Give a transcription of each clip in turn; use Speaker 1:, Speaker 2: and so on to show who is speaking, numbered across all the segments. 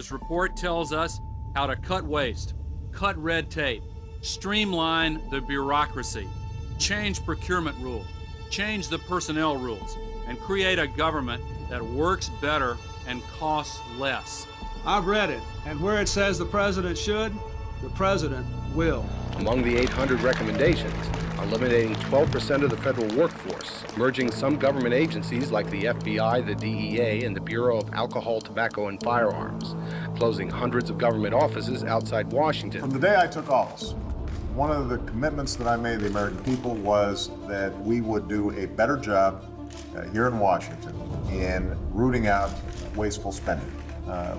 Speaker 1: This report tells us how to cut waste, cut red tape, streamline the bureaucracy, change procurement rules, change the personnel rules, and create a government that works better and costs less.
Speaker 2: I've read it, and where it says the president should, the president will.
Speaker 3: Among the 800 recommendations, eliminating 12% of the federal workforce, merging some government agencies like the FBI, the DEA, and the Bureau of Alcohol, Tobacco, and Firearms, closing hundreds of government offices outside Washington.
Speaker 4: From the day I took office, one of the commitments that I made to the American people was that we would do a better job here in Washington in rooting out wasteful spending.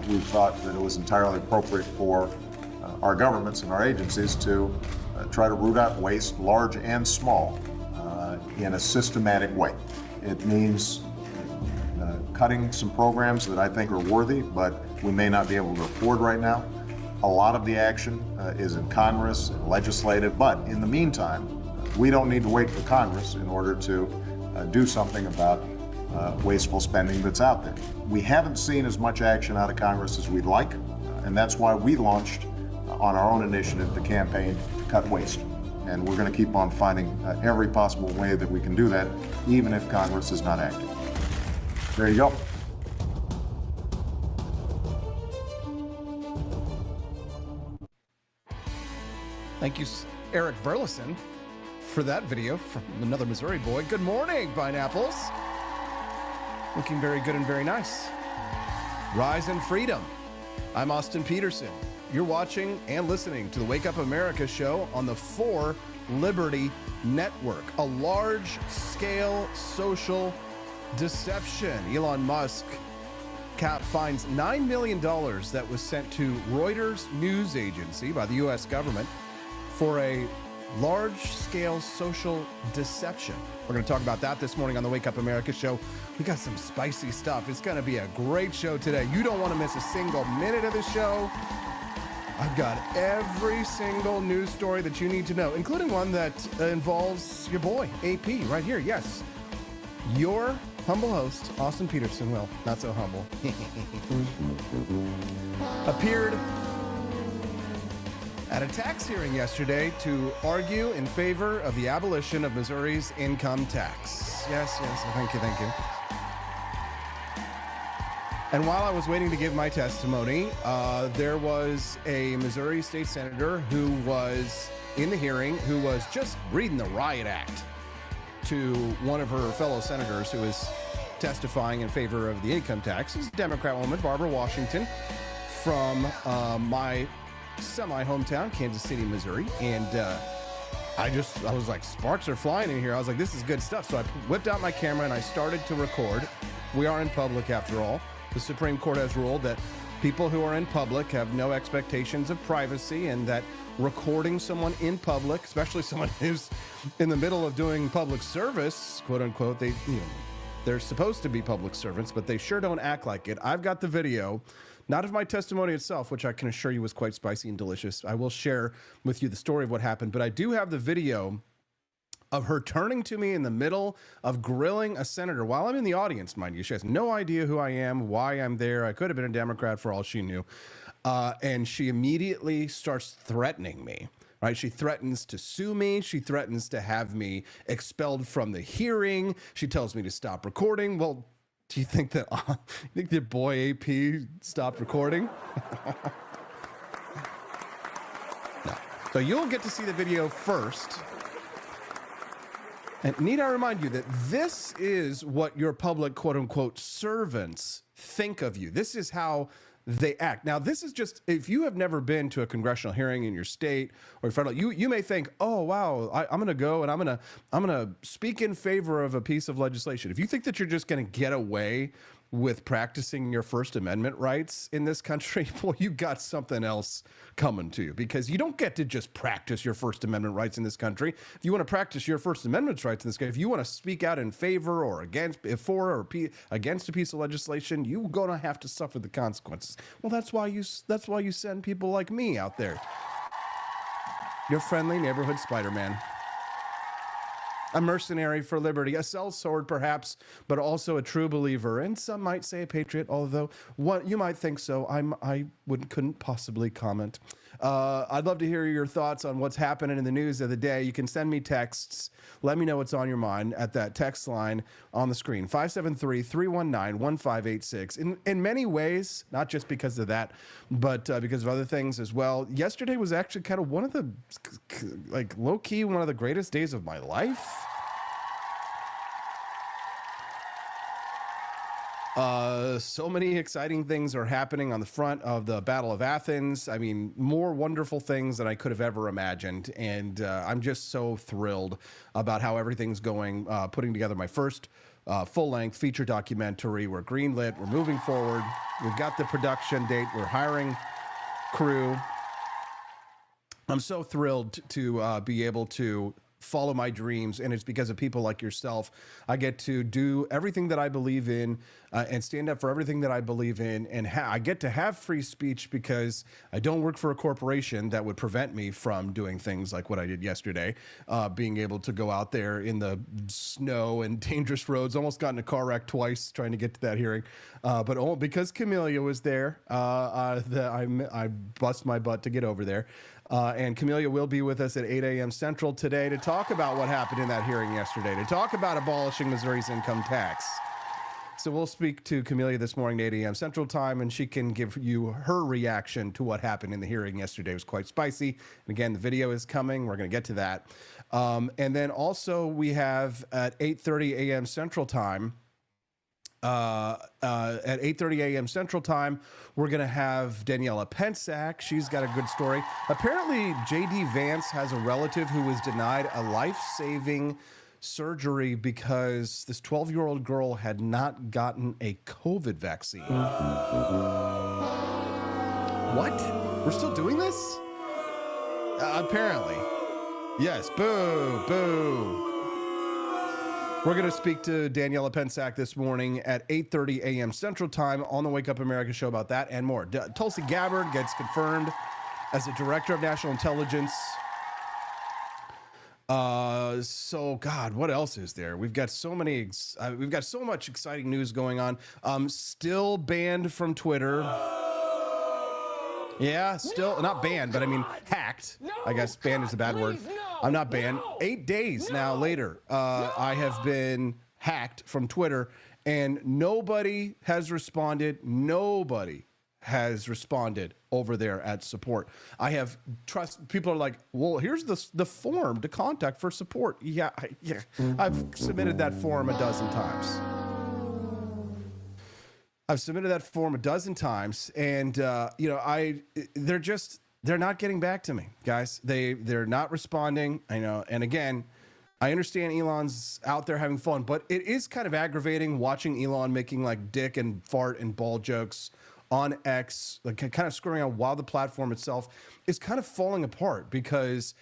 Speaker 4: We thought that it was entirely appropriate for our governments and our agencies to try to root out waste, large and small, in a systematic way. It means cutting some programs that I think are worthy, but we may not be able to afford right now. A lot of the action is in Congress and legislative, but in the meantime, we don't need to wait for Congress in order to do something about wasteful spending that's out there. We haven't seen as much action out of Congress as we'd like, and that's why we launched on our own initiative the campaign to cut waste. And we're going to keep on finding every possible way that we can do that, even if Congress is not acting. There you go.
Speaker 5: Thank you, Eric Burleson, for that video from another Missouri boy. Good morning, pineapples. Looking very good and very nice. Rise and freedom. I'm Austin Petersen. You're watching and listening to the Wake Up America show on the 4 Liberty Network, a large-scale social deception. Elon Musk finds $9 million that was sent to Reuters news agency by the U.S. government for a large-scale social deception. We're going to talk about that this morning on the Wake Up America show. We got some spicy stuff. It's going to be a great show today. You don't want to miss a single minute of the show. I've got every single news story that you need to know, including one that involves your boy, AP, right here. Yes, your humble host, Austin Petersen, well, not so humble, appeared at a tax hearing yesterday to argue in favor of the abolition of Missouri's income tax. Yes, thank you. And while I was waiting to give my testimony, there was a Missouri state senator who was in the hearing who was just reading the riot act to one of her fellow senators who was testifying in favor of the income tax. This is a Democrat woman, Barbara Washington, from my semi-hometown, Kansas City, Missouri. And I was like, sparks are flying in here. I was like, this is good stuff. So I whipped out my camera and I started to record. We are in public after all. The Supreme Court has ruled that people who are in public have no expectations of privacy, and that recording someone in public, especially someone who's in the middle of doing public service, quote unquote, they're supposed to be public servants, but they sure don't act like it. I've got the video, not of my testimony itself, which I can assure you was quite spicy and delicious. I will share with you the story of what happened, but I do have the video of her turning to me in the middle of grilling a senator while I'm in the audience, mind you. She has no idea who I am, why I'm there. I could have been a Democrat for all she knew. And she immediately starts threatening me, right? She threatens to sue me. She threatens to have me expelled from the hearing. She tells me to stop recording. Well, do you think that boy AP stopped recording? No. So you'll get to see the video first. And need I remind you that this is what your public, quote unquote, servants think of you. This is how they act. Now, this is just, if you have never been to a congressional hearing in your state or federal, you may think, oh, wow, I'm going to go and I'm going to speak in favor of a piece of legislation. If you think that you're just going to get away with practicing your First Amendment rights in this country, well, you got something else coming to you, because you don't get to just practice your First Amendment rights in this country. If you want to practice your First Amendment rights in this country, if you want to speak out in favor or against, against a piece of legislation, you're going to have to suffer the consequences. Well, that's why you send people like me out there. Your friendly neighborhood Spider-Man. a mercenary for liberty, a sellsword perhaps, but also a true believer, and some might say a patriot, although what you might think so. Couldn't possibly comment. I'd love to hear your thoughts on what's happening in the news of the day. You can send me texts. Let me know what's on your mind at that text line on the screen, 573-319-1586. In many ways, not just because of that, but because of other things as well. Yesterday was actually kind of one of the, like, low-key, one of the greatest days of my life. So many exciting things are happening on the front of the Battle of Athens. I mean, more wonderful things than I could have ever imagined. And I'm just so thrilled about how everything's going, putting together my first full-length feature documentary. We're greenlit. We're moving forward. We've got the production date. We're hiring crew. I'm so thrilled to be able to follow my dreams, and it's because of people like yourself. I get to do everything that I believe in and stand up for everything that I believe in, and I get to have free speech because I don't work for a corporation that would prevent me from doing things like what I did yesterday, being able to go out there in the snow and dangerous roads. Almost got in a car wreck twice trying to get to that hearing, but because Camellia was there, I bust my butt to get over there. And Camellia will be with us at 8 a.m. Central today to talk about what happened in that hearing yesterday, to talk about abolishing Missouri's income tax. So we'll speak to Camellia this morning at 8 a.m. Central Time, and she can give you her reaction to what happened in the hearing yesterday. It was quite spicy. And again, the video is coming. We're going to get to that. And then also we have at 8:30 a.m. Central Time, at 8:30 a.m. Central Time, we're going to have Daniela Pensack. She's got a good story. Apparently, JD Vance has a relative who was denied a life-saving surgery because this 12-year-old girl had not gotten a COVID vaccine. What? We're still doing this? Apparently. Yes. Boo. Boo. We're going to speak to Daniela Pensack this morning at 8:30 a.m. Central Time on the Wake Up America show about that and more. Tulsi Gabbard gets confirmed as the Director of National Intelligence. So God, what else is there? We've got so much exciting news going on. Still banned from Twitter. Yeah, still not banned, but I mean hacked. I guess banned is a bad word. I'm not banned. 8 days now later, I have been hacked from Twitter, and nobody has responded. Nobody has responded over there at support. I have trust. People are like, well, here's the form to contact for support. Yeah. I've submitted that form a dozen times. And they're not getting back to me, guys. They're not responding. I know. And again, I understand Elon's out there having fun, but it is kind of aggravating watching Elon making like dick and fart and ball jokes on X, like kind of screwing out while the platform itself is kind of falling apart, because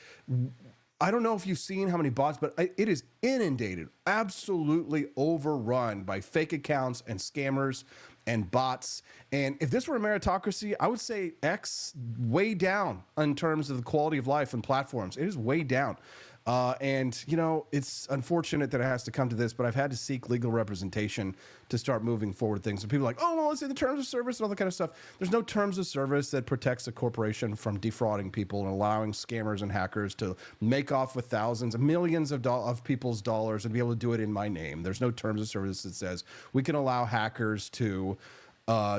Speaker 5: I don't know if you've seen how many bots, but it is inundated, absolutely overrun by fake accounts and scammers and bots. And if this were a meritocracy, I would say X way down in terms of the quality of life and platforms. It is way down. And, you know, it's unfortunate that it has to come to this, but I've had to seek legal representation to start moving forward things. And people are like, oh, well, let's say the terms of service and all that kind of stuff. There's no terms of service that protects a corporation from defrauding people and allowing scammers and hackers to make off with thousands, millions of people's dollars and be able to do it in my name. There's no terms of service that says we can allow hackers to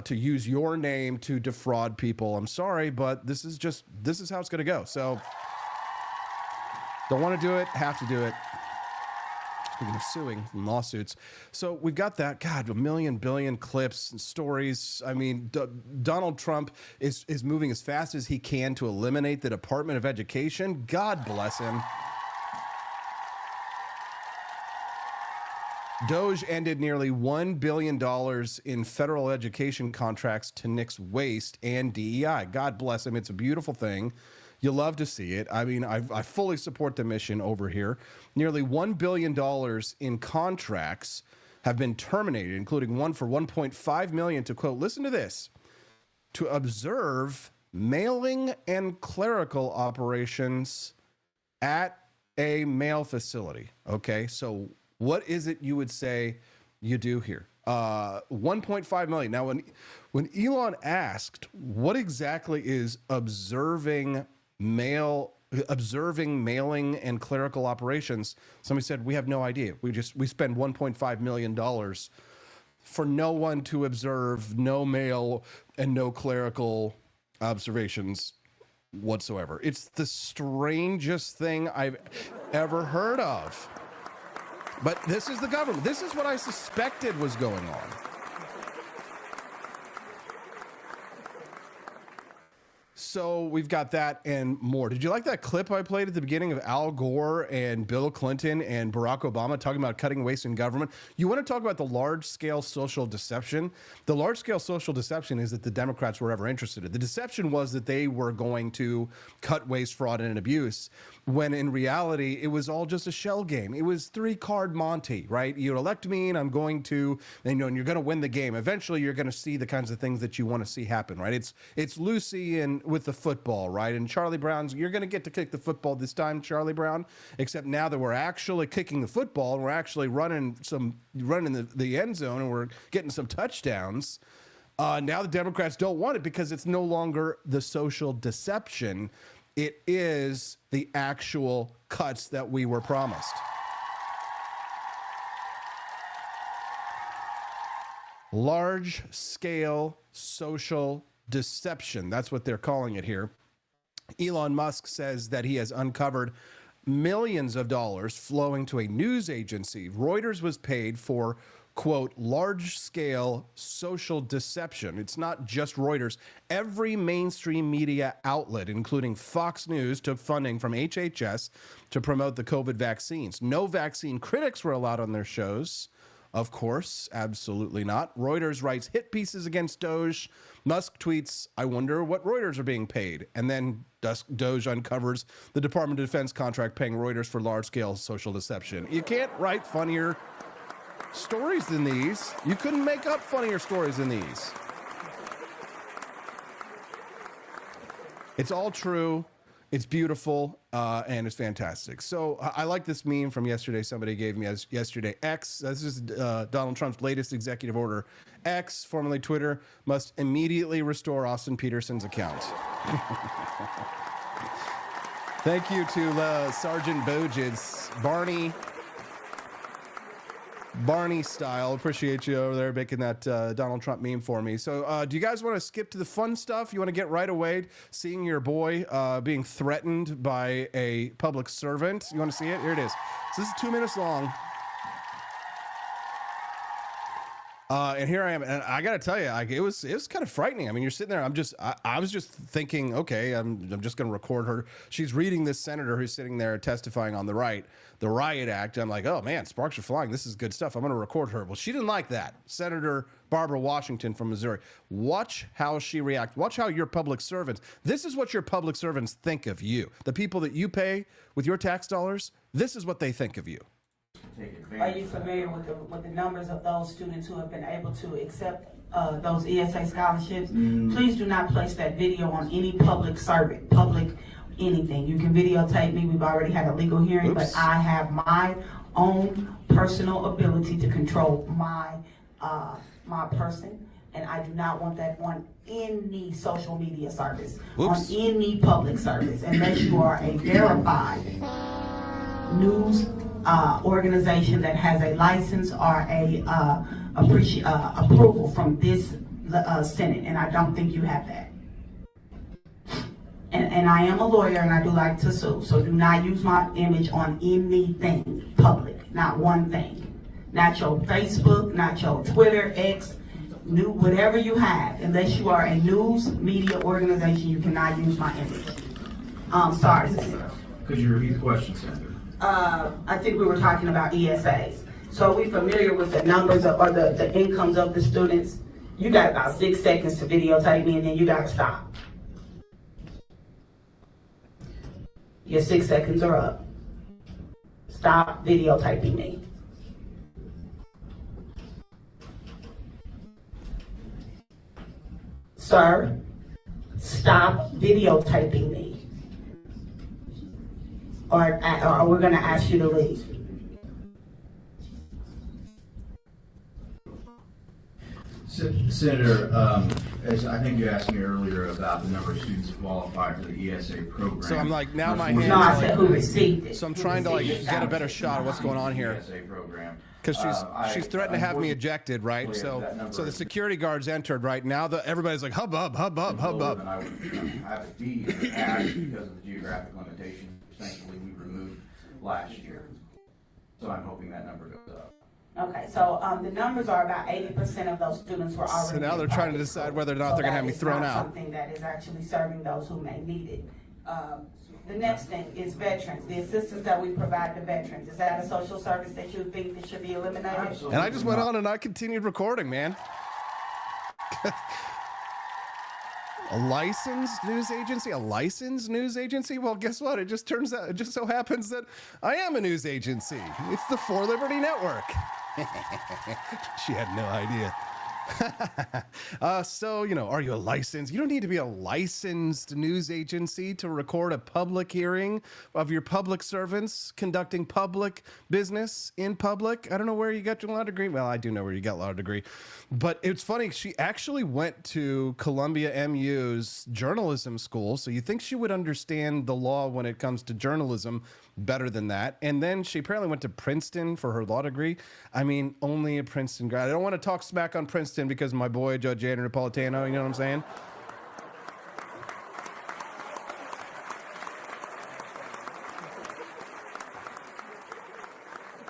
Speaker 5: use your name to defraud people. I'm sorry, but this is how it's going to go. So don't want to do it, have to do it. Speaking of suing and lawsuits. So we've got that, God, a billion clips and stories. I mean, Donald Trump is moving as fast as he can to eliminate the Department of Education. God bless him. DOGE ended nearly $1 billion in federal education contracts to nix waste and DEI. God bless him. It's a beautiful thing. You love to see it. I mean, I fully support the mission over here. Nearly $1 billion in contracts have been terminated, including one for $1.5 million to, quote, listen to this, to observe mailing and clerical operations at a mail facility. Okay, so what is it you would say you do here? 1.5 million. Now, when Elon asked what exactly is observing mailing and clerical operations, somebody said, we have no idea. We spend $1.5 million for no one to observe, no mail and no clerical observations whatsoever. It's the strangest thing I've ever heard of. But this is the government. This is what I suspected was going on. So we've got that and more. Did you like that clip I played at the beginning of Al Gore and Bill Clinton and Barack Obama talking about cutting waste in government? You want to talk about the large-scale social deception? The large-scale social deception is that the Democrats were ever interested in. The deception was that they were going to cut waste, fraud, and abuse, when in reality, it was all just a shell game. It was three-card Monty, right? You elect me, and I'm going to, and you're going to win the game. Eventually, you're going to see the kinds of things that you want to see happen, right? It's Lucy and with the football, right? And Charlie Brown's, you're going to get to kick the football this time, Charlie Brown, except now that we're actually kicking the football and we're actually running the end zone and we're getting some touchdowns. Now the Democrats don't want it because it's no longer the social deception. It is the actual cuts that we were promised. Large-scale social deception. That's what they're calling it here. Elon Musk says that he has uncovered millions of dollars flowing to a news agency. Reuters was paid for, quote, large-scale social deception. It's not just Reuters. Every mainstream media outlet, including Fox News, took funding from HHS to promote the COVID vaccines. No vaccine critics were allowed on their shows. Of course, absolutely not. Reuters writes hit pieces against DOGE. Musk tweets, I wonder what Reuters are being paid. And then DOGE uncovers the Department of Defense contract paying Reuters for large-scale social deception. You can't write funnier stories than these. You couldn't make up funnier stories than these. It's all true. It's beautiful, and it's fantastic. So I like this meme from yesterday. Somebody gave me yesterday. X, this is Donald Trump's latest executive order. X, formerly Twitter, must immediately restore Austin Petersen's account. Thank you to Sergeant Bojids, Barney style. Appreciate you over there making that Donald Trump meme for me. So do you guys want to skip to the fun stuff? You want to get right away seeing your boy being threatened by a public servant? You want to see it? Here it is. So this is 2 minutes long. And here I am, and I got to tell you, like, it was kind of frightening. I mean, you're sitting there. I was just thinking, okay, I'm just going to record her. She's reading this senator who's sitting there testifying on the Riot Act. I'm like, oh man, sparks are flying. This is good stuff. I'm going to record her. Well, she didn't like that. Senator Barbara Washington from Missouri. Watch how she reacts. Watch how your public servants. This is what your public servants think of you. The people that you pay with your tax dollars. This is what they think of you.
Speaker 6: Are you familiar with the numbers of those students who have been able to accept those ESA scholarships? Please do not place that video on any public servant, anything. You can videotape me. We've already had a legal hearing, but I have my own personal ability to control my person, and I do not want that on any social media service, on any public service, unless you are a verified news organization that has a license or a approval from this Senate, and I don't think you have that. And I am a lawyer, and I do like to sue, so do not use my image on anything public, not one thing. Not your Facebook, not your Twitter, X, whatever you have. Unless you are a news media organization, you cannot use my image. Sorry, Senator.
Speaker 7: Could you repeat the question, Senator?
Speaker 6: I think we were talking about ESAs. So are we familiar with the numbers or the incomes of the students? You got about 6 seconds to videotape me, and then you got to stop. Your 6 seconds are up. Stop videotaping me. Sir, stop videotaping me. or we're going to ask you to leave.
Speaker 7: Senator, as I think you asked me earlier about the number of students qualified for the ESA program.
Speaker 5: So I'm like, now my hands.
Speaker 6: No, I said who received it.
Speaker 5: So I'm trying to like get a better shot of what's going on here.
Speaker 7: ESA program.
Speaker 5: Because she's threatened to have me ejected, right? So the security guards entered, right? Now everybody's like, hubbub, hubbub, hubbub.
Speaker 7: I have a D in the past because of the geographic limitations, which thankfully we removed last year. So I'm hoping that number goes up.
Speaker 6: Okay, so the numbers are about 80% of those students were already.
Speaker 5: So now they're trying to decide whether or not they're going to have me thrown out.
Speaker 6: Something that is actually serving those who may need it. The next thing is veterans, the assistance that we provide to veterans. Is that a social service that you think that should be eliminated?
Speaker 7: Absolutely.
Speaker 5: And I just went on and I continued recording, man. A licensed news agency? A licensed news agency? Well, guess what? It just turns out, it just so happens that I am a news agency. It's the For Liberty Network. She had no idea. So, you know, are you a licensed? You don't need to be a licensed news agency to record a public hearing of your public servants conducting public business in public. I don't know where you got your law degree. Well, I do know where you got law degree. But it's funny, she actually went to Columbia MU's journalism school. So you think she would understand the law when it comes to journalism better than that. And then she apparently went to Princeton for her law degree. I mean, only a Princeton grad. I don't want to talk smack on Princeton because my boy, Judge Andrew Napolitano, you know what I'm saying?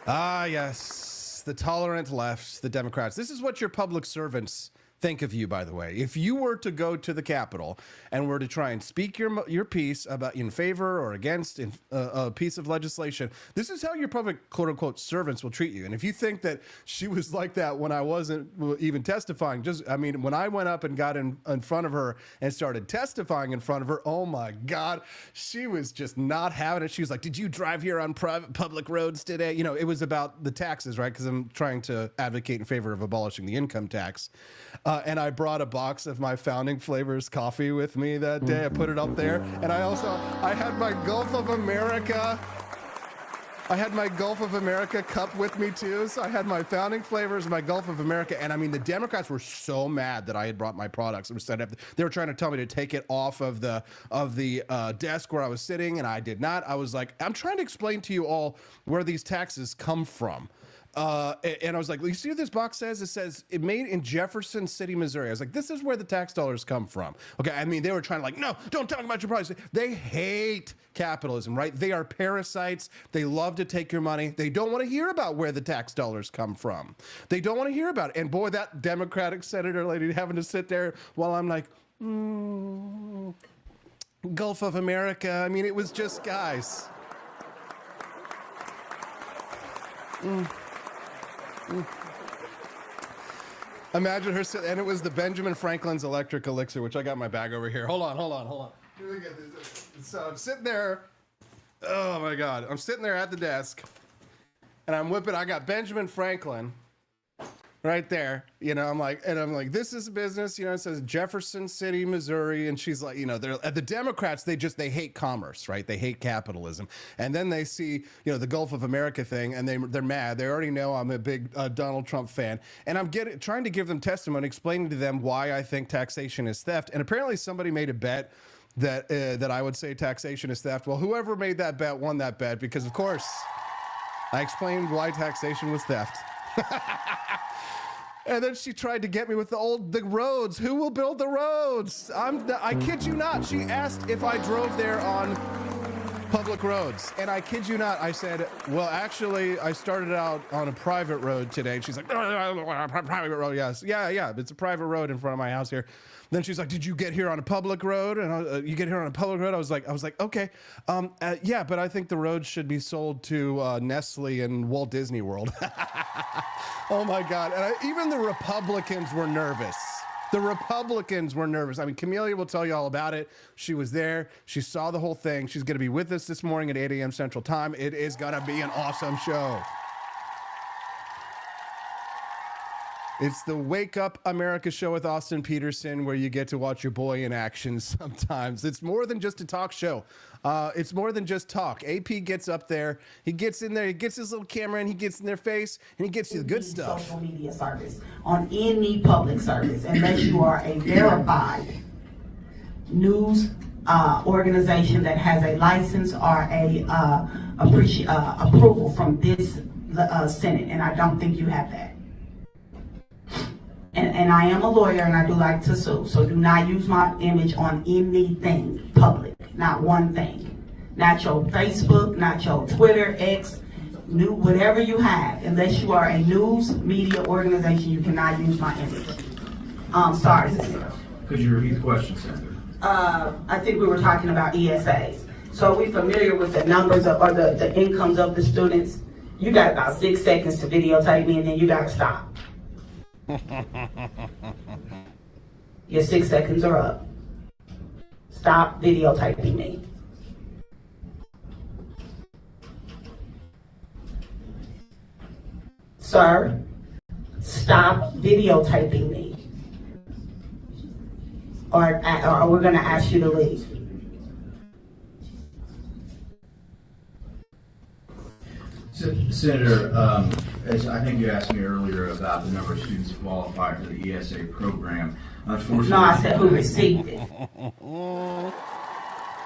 Speaker 5: Ah, yes, the tolerant left, the Democrats. This is what your public servants think of you, by the way. If you were to go to the Capitol and were to try and speak your piece about in favor or against a piece of legislation, this is how your public quote-unquote servants will treat you. And if you think that she was like that when I wasn't even testifying, I mean, when I went up and got in front of her and started testifying in front of her, oh my God, she was just not having it. She was like, did you drive here on public roads today? You know, it was about the taxes, right? Because I'm trying to advocate in favor of abolishing the income tax. And I brought a box of my Founding Flavors coffee with me that day. I put it up there. And I had my Gulf of America. I had my Gulf of America cup with me too. So I had my Founding Flavors, my Gulf of America. And I mean, the Democrats were so mad that I had brought my products. They were trying to tell me to take it off of the desk where I was sitting, and I did not. I was like, I'm trying to explain to you all where these taxes come from. And I was like, you see what this box says? It says it made in Jefferson City, Missouri. I was like, this is where the tax dollars come from. Okay, I mean, they were trying to like, no, don't talk about your products. They hate capitalism, right? They are parasites. They love to take your money. They don't want to hear about where the tax dollars come from. They don't want to hear about it. And boy, that Democratic senator lady having to sit there while I'm like, Gulf of America. I mean, it was just guys. Imagine her sitting, and it was the Benjamin Franklin's electric elixir, which I got in my bag over here. Hold on. Look at this. So I'm sitting there. Oh my God. I'm sitting there at the desk, and I'm whipping. I got Benjamin Franklin right there. You know, I'm like, this is business. You know, it says Jefferson City, Missouri. And she's like, you know, the Democrats, they hate commerce, right? They hate capitalism. And then they see, you know, the Gulf of America thing, and they're mad. They already know I'm a big Donald Trump fan. And I'm trying to give them testimony, explaining to them why I think taxation is theft. And apparently somebody made a bet that I would say taxation is theft. Well, whoever made that bet won that bet, because of course I explained why taxation was theft. And then she tried to get me with the roads. Who will build the roads? I kid you not. She asked if I drove there on public roads. And I kid you not, I said, well, actually, I started out on a private road today. And she's like, private road, yes. Yeah, it's a private road in front of my house here. Then she's like, did you get here on a public road? And you get here on a public road? I was like, okay. Yeah, but I think the road should be sold to Nestle and Walt Disney World. Oh my God. And even the Republicans were nervous. The Republicans were nervous. I mean, Camelia will tell you all about it. She was there. She saw the whole thing. She's going to be with us this morning at 8 a.m. Central Time. It is going to be an awesome show. It's the Wake Up America show with Austin Petersen, where you get to watch your boy in action sometimes. It's more than just a talk show. It's more than just talk. AP gets up there, he gets in there, he gets his little camera, and he gets in their face, and he gets you the good stuff.
Speaker 6: Social media service on any public service, unless you are a verified news organization that has a license or a approval from this Senate, and I don't think you have that. And I am a lawyer and I do like to sue, so do not use my image on anything public, not one thing. Not your Facebook, not your Twitter, X, whatever you have. Unless you are a news media organization, you cannot use my image. Sorry, Senator.
Speaker 7: Could you repeat the question, Senator?
Speaker 6: I think we were talking about ESAs. So are we familiar with the numbers of, or the incomes of the students? You got about 6 seconds to videotape me and then you gotta stop. Your 6 seconds are up. Stop videotaping me. Sir, stop videotaping me. Or we're gonna ask you to leave.
Speaker 7: Senator, as I think you asked me earlier about the number of students who qualify for the ESA program. Unfortunately,
Speaker 6: No, I said who received it.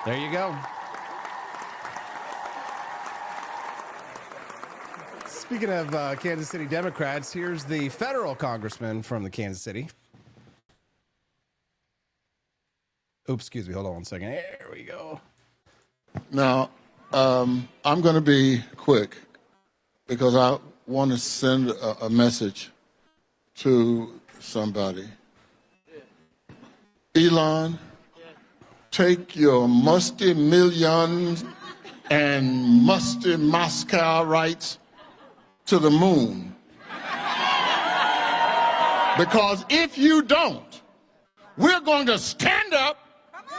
Speaker 5: There you go. Speaking of Kansas City Democrats, here's the federal congressman from the Kansas City. Oops, excuse me. Hold on one second. There we go.
Speaker 8: Now, I'm going to be quick because I want to send a message to somebody. Elon, take your musty millions and musty Moscow rights to the moon. Because if you don't, we're going to stand up,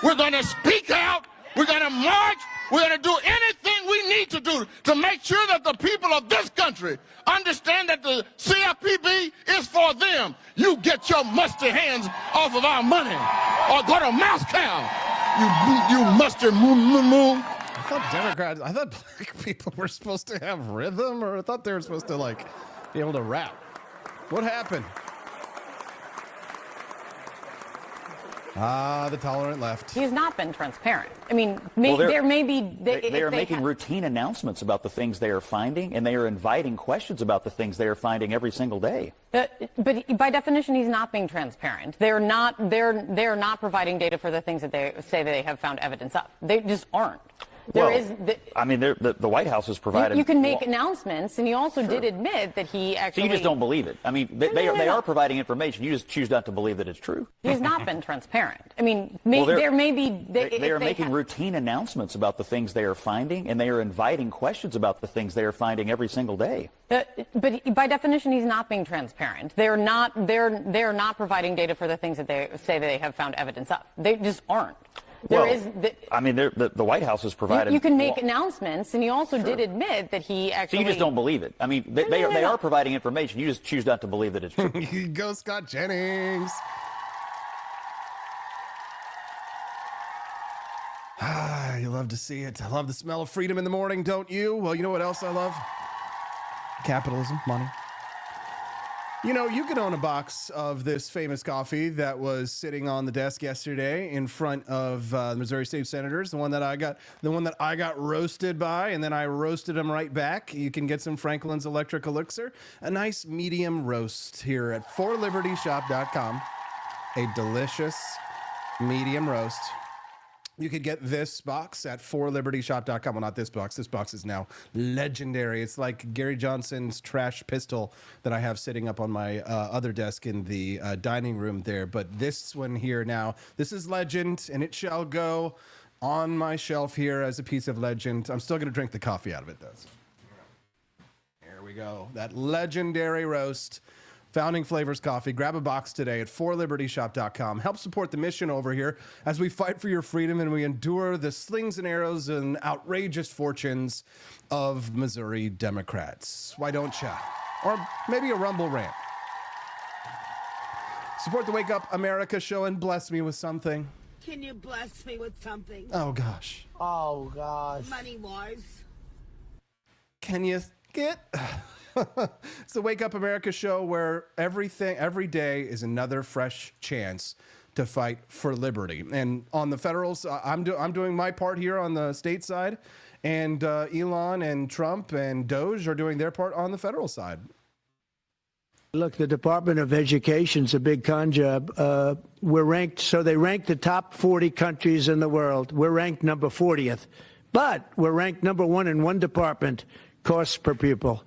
Speaker 8: we're going to speak out, we're going to march, we're going to do anything we need to do to make sure that the people of this country understand that the CFPB is for them. You get your musty hands off of our money or go to Moscow, you musty moon.
Speaker 5: I thought black people were supposed to have rhythm, or I thought they were supposed to, like, be able to rap. What happened? The tolerant left.
Speaker 9: He's not been transparent. I mean, there may be...
Speaker 10: They are making routine announcements about the things they are finding, and they are inviting questions about the things they are finding every single day.
Speaker 9: But by definition, he's not being transparent. They're not providing data for the things that they say they have found evidence of. They just aren't.
Speaker 10: The White House has provided...
Speaker 9: You can make announcements, and he also did admit that he actually...
Speaker 10: So you just don't believe it. I mean, they are providing information. You just choose not to believe that it's true.
Speaker 9: He's not been transparent. I mean, there may be...
Speaker 10: They are making routine announcements about the things they are finding, and they are inviting questions about the things they are finding every single day.
Speaker 9: But by definition, he's not being transparent. They're not providing data for the things that they say they have found evidence of. They just aren't.
Speaker 10: The White House has provided...
Speaker 9: You can make announcements, and he also did admit that he actually...
Speaker 10: So you just don't believe it. I mean, they are providing information. You just choose not to believe that it's true.
Speaker 5: Go Scott Jennings. You love to see it. I love the smell of freedom in the morning, don't you? Well, you know what else I love? Capitalism, money. You know, you can own a box of this famous coffee that was sitting on the desk yesterday in front of the Missouri State Senators, the one that I got roasted by, and then I roasted them right back. You can get some Franklin's Electric Elixir, a nice medium roast here at forlibertyshop.com. A delicious medium roast. You could get this box at forlibertyshop.com. Well, not this box. This box is now legendary. It's like Gary Johnson's trash pistol that I have sitting up on my other desk in the dining room there. But this one here now, this is legend, and it shall go on my shelf here as a piece of legend. I'm still going to drink the coffee out of it, though. Here we go. That legendary roast. Founding Flavors Coffee. Grab a box today at forlibertyshop.com. Help support the mission over here as we fight for your freedom and we endure the slings and arrows and outrageous fortunes of Missouri Democrats. Why don't ya? Or maybe a rumble rant. Support the Wake Up America show and bless me with something.
Speaker 11: Can you bless me with something?
Speaker 5: Oh, gosh.
Speaker 11: Oh, gosh. Money-wise.
Speaker 5: Can you get... It's the Wake Up America show where every day is another fresh chance to fight for liberty. And on the federals, I'm doing my part here on the state side, and Elon and Trump and DOGE are doing their part on the federal side.
Speaker 12: Look, the Department of Education's a big con job. We're ranked, so they rank the top 40 countries in the world. We're ranked number 40th, but we're ranked number 1 in one department, costs per pupil.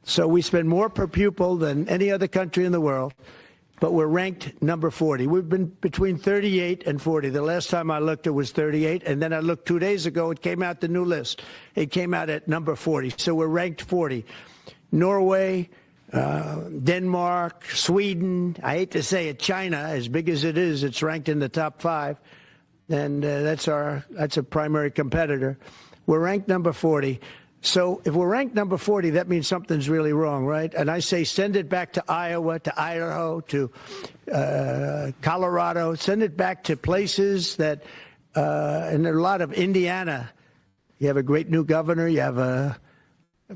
Speaker 12: So we spend more per pupil than any other country in the world, but we're ranked number 40. We've been between 38 and 40. The last time I looked, it was 38, and then I looked 2 days ago, it came out the new list. It came out at number 40, so we're ranked 40. Norway, Denmark, Sweden, I hate to say it, China, as big as it is, it's ranked in the top 5, and that's a primary competitor. We're ranked number 40. So if we're ranked number 40, that means something's really wrong, right? And I say send it back to Iowa, to Idaho, to Colorado. Send it back to places that, and there are a lot of Indiana. You have a great new governor. You have a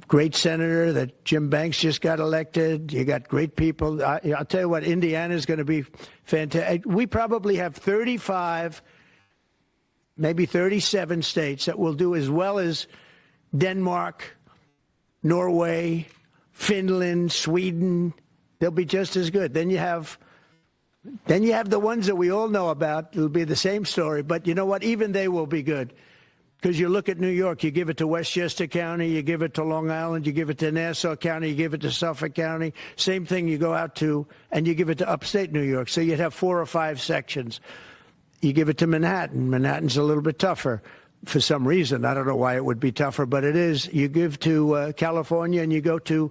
Speaker 12: great senator that Jim Banks just got elected. You got great people. I'll tell you what, Indiana is going to be fantastic. We probably have 35, maybe 37 states that will do as well as Denmark, Norway, Finland, Sweden. They'll be just as good. Then you have the ones that we all know about. It'll be the same story. But you know what? Even they will be good. Because you look at New York, you give it to Westchester County, you give it to Long Island, you give it to Nassau County, you give it to Suffolk County. Same thing you go out to, and you give it to upstate New York. So you'd have 4 or 5 sections. You give it to Manhattan. Manhattan's a little bit tougher. For some reason, I don't know why it would be tougher, but it is. You give to California, and you go to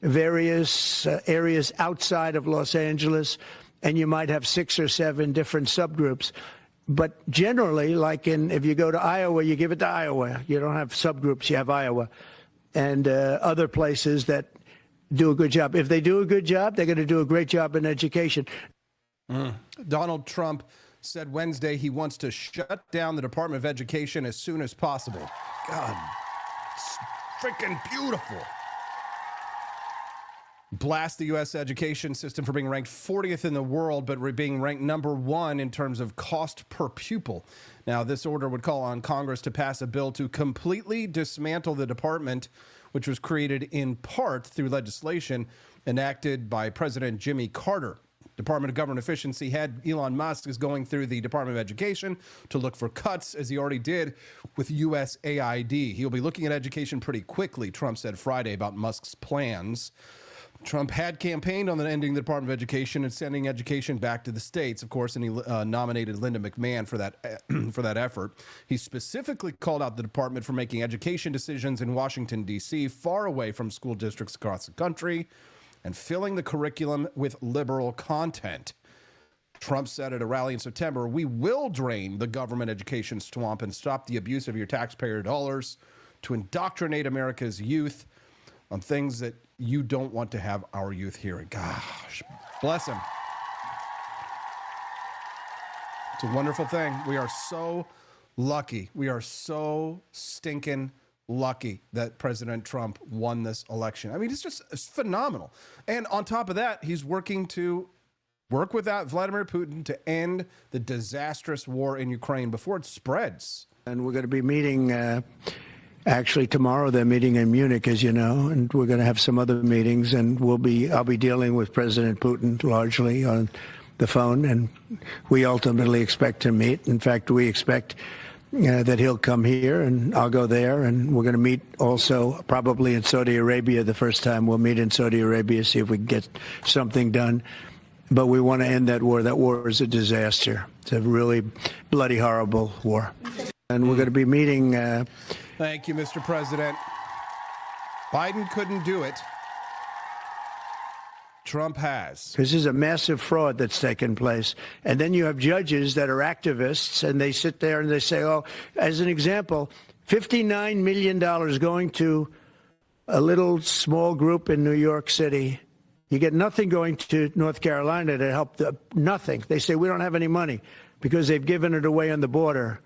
Speaker 12: various areas outside of Los Angeles, and you might have 6 or 7 different subgroups. But generally, like if you go to Iowa, you give it to Iowa. You don't have subgroups, you have Iowa. And other places that do a good job. If they do a good job, they're going to do a great job in education.
Speaker 5: Donald Trump said Wednesday he wants to shut down the Department of Education as soon as possible. God, it's freaking beautiful. Blast the U.S. education system for being ranked 40th in the world, but being ranked number 1 in terms of cost per pupil. Now, this order would call on Congress to pass a bill to completely dismantle the department, which was created in part through legislation enacted by President Jimmy Carter. Department of Government Efficiency head Elon Musk is going through the Department of Education to look for cuts, as he already did with USAID. He'll be looking at education pretty quickly, Trump said Friday about Musk's plans. Trump had campaigned on ending the Department of Education and sending education back to the states, of course, and he nominated Linda McMahon for that effort. He specifically called out the department for making education decisions in Washington, D.C., far away from school districts across the country, and filling the curriculum with liberal content. Trump said at a rally in September, "We will drain the government education swamp and stop the abuse of your taxpayer dollars to indoctrinate America's youth on things that you don't want to have our youth hearing." Gosh, bless him. It's a wonderful thing. We are so lucky. We are so stinking lucky that President Trump won this election. I mean, it's phenomenal. And on top of that, he's working to work with Vladimir Putin to end the disastrous war in Ukraine before it spreads.
Speaker 12: And we're going to be meeting, actually tomorrow they're meeting in Munich, as you know, and we're going to have some other meetings, and I'll be dealing with President Putin largely on the phone, and we ultimately expect to meet. In fact, we expect that he'll come here and I'll go there, and we're going to meet also probably in Saudi Arabia the first time. We'll meet in Saudi Arabia, see if we can get something done. But we want to end that war. That war is a disaster. It's a really bloody, horrible war. And we're going to be meeting.
Speaker 5: Thank you, Mr. President. Biden couldn't do it. Trump has.
Speaker 12: This is a massive fraud that's taken place. And then you have judges that are activists, and they sit there and they say, oh, as an example, $59 million going to a little small group in New York City. You get nothing going to North Carolina to help nothing. They say we don't have any money because they've given it away on the border.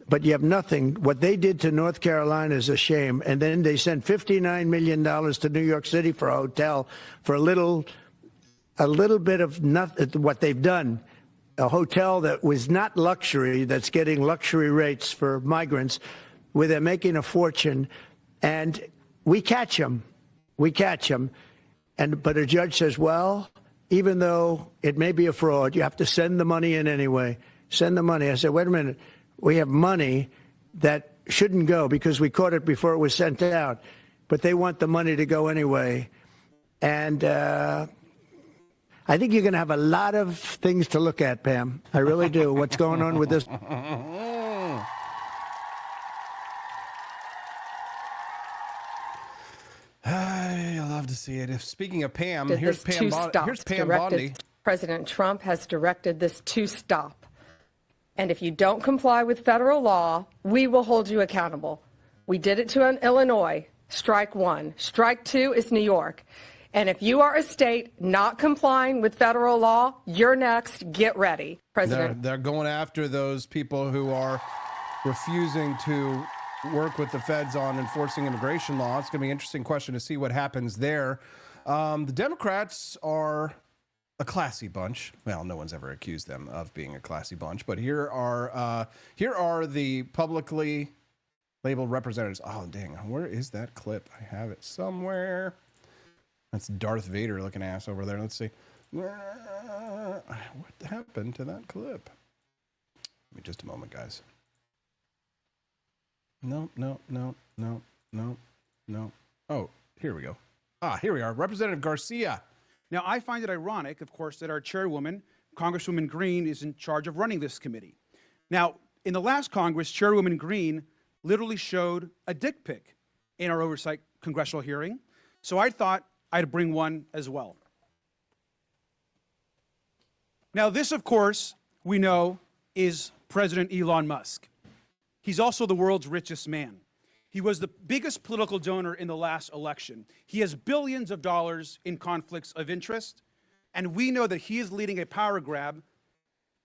Speaker 12: But you have nothing. What they did to North Carolina is a shame. And then they sent $59 million to New York City for a hotel for a little bit of nothing. What they've done, a hotel that was not luxury, that's getting luxury rates for migrants, where they're making a fortune, and we catch them. We catch them. But a judge says, well, even though it may be a fraud, you have to send the money in anyway. Send the money. I said, wait a minute. We have money that shouldn't go because we caught it before it was sent out. But they want the money to go anyway. And I think you're going to have a lot of things to look at, Pam. I really do. What's going on with this?
Speaker 5: I love to see it. Speaking of Pam,
Speaker 13: here's Pam
Speaker 5: Bondi.
Speaker 13: President Trump has directed this to stop. And if you don't comply with federal law, we will hold you accountable. We did it to Illinois. Strike one. Strike two is New York. And if you are a state not complying with federal law, you're next. Get ready, President.
Speaker 5: They're going after those people who are refusing to work with the feds on enforcing immigration law. It's going to be an interesting question to see what happens there. The Democrats are a classy bunch. Well, no one's ever accused them of being a classy bunch, but here are the publicly labeled representatives. Oh, dang. Where is that clip? I have it somewhere. That's Darth Vader looking ass over there. Let's see. What happened to that clip? Give me just a moment, guys. No. Oh, here we go. Here we are. Representative Garcia.
Speaker 14: Now, I find it ironic, of course, that our chairwoman, Congresswoman Green, is in charge of running this committee. Now, in the last Congress, Chairwoman Green literally showed a dick pic in our oversight congressional hearing. So I thought I'd bring one as well. Now, this, of course, we know is President Elon Musk. He's also the world's richest man. He was the biggest political donor in the last election. He has billions of dollars in conflicts of interest, and we know that he is leading a power grab,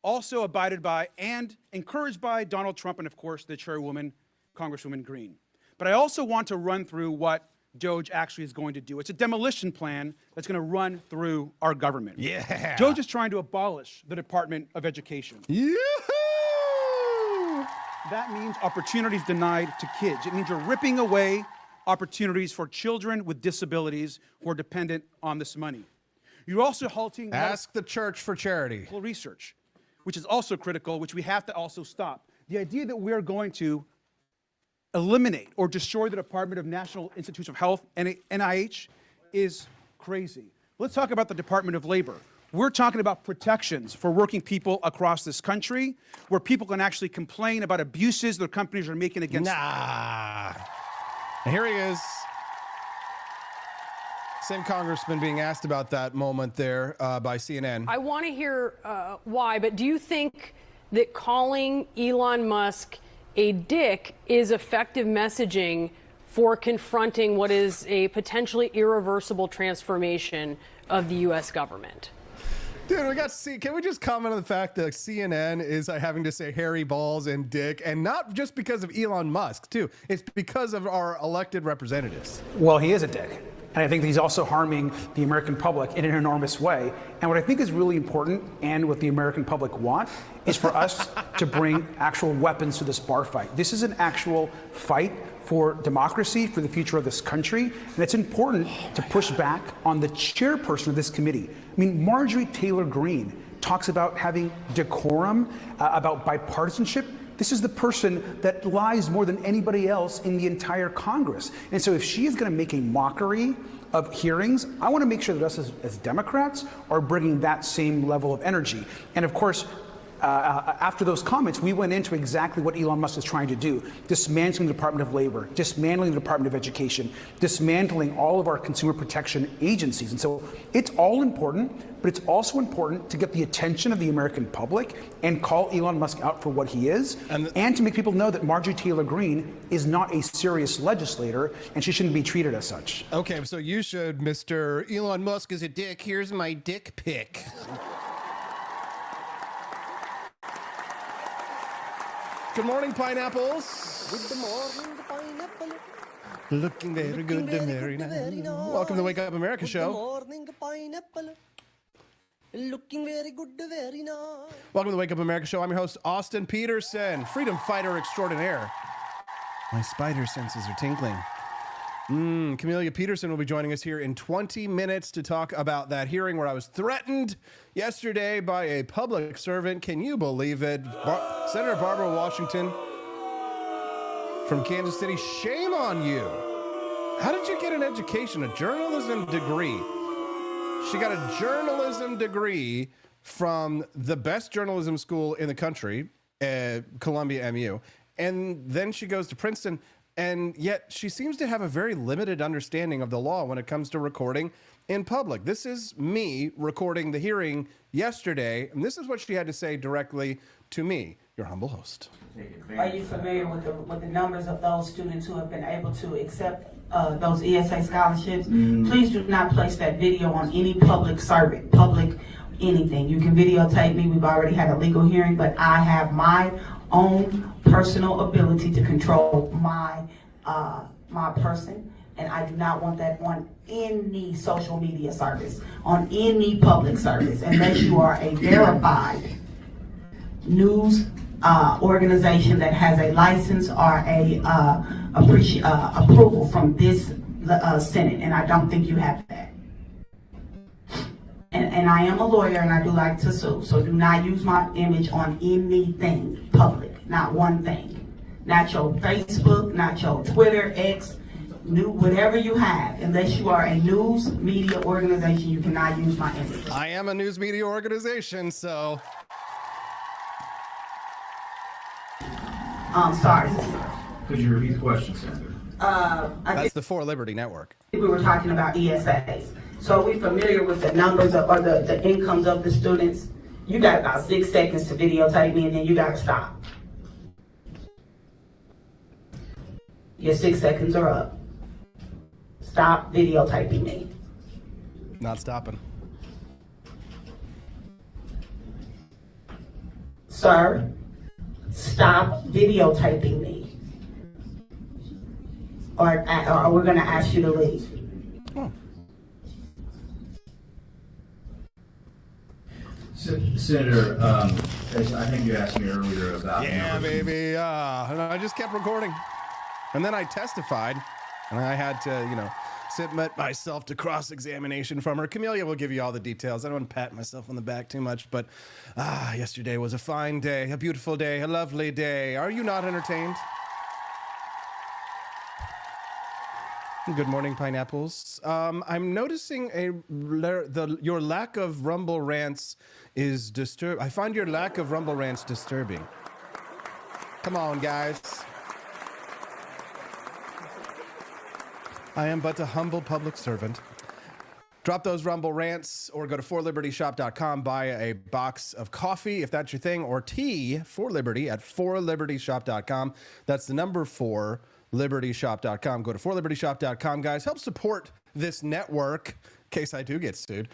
Speaker 14: also abided by and encouraged by Donald Trump and, of course, the chairwoman, Congresswoman Green. But I also want to run through what DOGE actually is going to do. It's a demolition plan that's going to run through our government.
Speaker 5: Yeah.
Speaker 14: DOGE is trying to abolish the Department of Education.
Speaker 5: Yoo-hoo!
Speaker 14: That means opportunities denied to kids. It means you're ripping away opportunities for children with disabilities who are dependent on this money. You're also halting...
Speaker 5: Ask the church for charity.
Speaker 14: ...research, which is also critical, which we have to also stop. The idea that we are going to eliminate or destroy the Department of National Institutes of Health, NIH, is crazy. Let's talk about the Department of Labor. We're talking about protections for working people across this country, where people can actually complain about abuses their companies are making against...
Speaker 5: And here he is. Same congressman being asked about that moment there by CNN.
Speaker 15: I want to hear why, but do you think that calling Elon Musk a dick is effective messaging for confronting what is a potentially irreversible transformation of the U.S. government?
Speaker 5: Dude, we got to see. Can we just comment on the fact that CNN is having to say hairy balls and dick, and not just because of Elon Musk, too. It's because of our elected representatives.
Speaker 16: Well, he is a dick. And I think that he's also harming the American public in an enormous way. And what I think is really important, and what the American public want, is for us to bring actual weapons to this bar fight. This is an actual fight for democracy, for the future of this country. And it's important to push back on the chairperson of this committee. I mean, Marjorie Taylor Greene talks about having decorum, about bipartisanship. This is the person that lies more than anybody else in the entire Congress. And so if she is going to make a mockery of hearings, I want to make sure that us as Democrats are bringing that same level of energy. And of course, after those comments, we went into exactly what Elon Musk is trying to do, dismantling the Department of Labor, dismantling the Department of Education, dismantling all of our consumer protection agencies. And so it's all important, but it's also important to get the attention of the American public and call Elon Musk out for what he is, and to make people know that Marjorie Taylor Greene is not a serious legislator, and she shouldn't be treated as such.
Speaker 5: Okay, so you should, Mr. Elon Musk is a dick. Here's my dick pic. Good morning, pineapples.
Speaker 11: Good morning, pineapple.
Speaker 5: Looking very good and very nice. Welcome to the Wake Up America show.
Speaker 11: Good morning, pineapple. Looking very good, very nice.
Speaker 5: Welcome to the Wake Up America show. I'm your host, Austin Petersen, freedom fighter extraordinaire. My spider senses are tingling. Camelia Petersen will be joining us here in 20 minutes to talk about that hearing where I was threatened yesterday by a public servant. Can you believe it? Senator Barbara Washington from Kansas City, shame on you. How did you get an education, a journalism degree? She got a journalism degree from the best journalism school in the country, Columbia MU, and then she goes to Princeton. And yet she seems to have a very limited understanding of the law when it comes to recording in public. This is me recording the hearing yesterday, and this is what she had to say directly to me, your humble host.
Speaker 6: Are you familiar with the numbers of those students who have been able to accept those ESA scholarships? Please do not place that video on any public servant, public anything. You can videotape me. We've already had a legal hearing, but I have my own personal ability to control my person, and I do not want that on any social media service, on any public service, unless you are a verified news organization that has a license or a approval from this Senate, and I don't think you have that. And I am a lawyer, and I do like to sue, so do not use my image on anything public, not one thing. Not your Facebook, not your Twitter, X, whatever you have. Unless you are a news media organization, you cannot use my image.
Speaker 5: I am a news media organization, so...
Speaker 6: Sorry.
Speaker 7: Could you repeat the question, Senator?
Speaker 5: That's the For Liberty Network.
Speaker 6: We were talking about ESAs. So are we familiar with the numbers or the incomes of the students? You got about 6 seconds to videotape me, and then you got to stop. Your 6 seconds are up. Stop videotaping me.
Speaker 5: Not stopping.
Speaker 6: Sir, stop videotaping me. Or we're going to ask you to leave.
Speaker 7: Senator, I think you asked me earlier about...
Speaker 5: Yeah, baby. And I just kept recording. And then I testified, and I had to, submit myself to cross-examination from her. Camelia will give you all the details. I don't want to pat myself on the back too much, but yesterday was a fine day, a beautiful day, a lovely day. Are you not entertained? Good morning, pineapples. I'm noticing your lack of Rumble rants is disturbing. I find your lack of Rumble rants disturbing. Come on, guys. I am but a humble public servant. Drop those Rumble rants or go to forlibertyshop.com, buy a box of coffee if that's your thing, or tea for Liberty at forlibertyshop.com. That's the number 4, libertyshop.com. Go to forlibertyshop.com, guys. Help support this network in case I do get sued.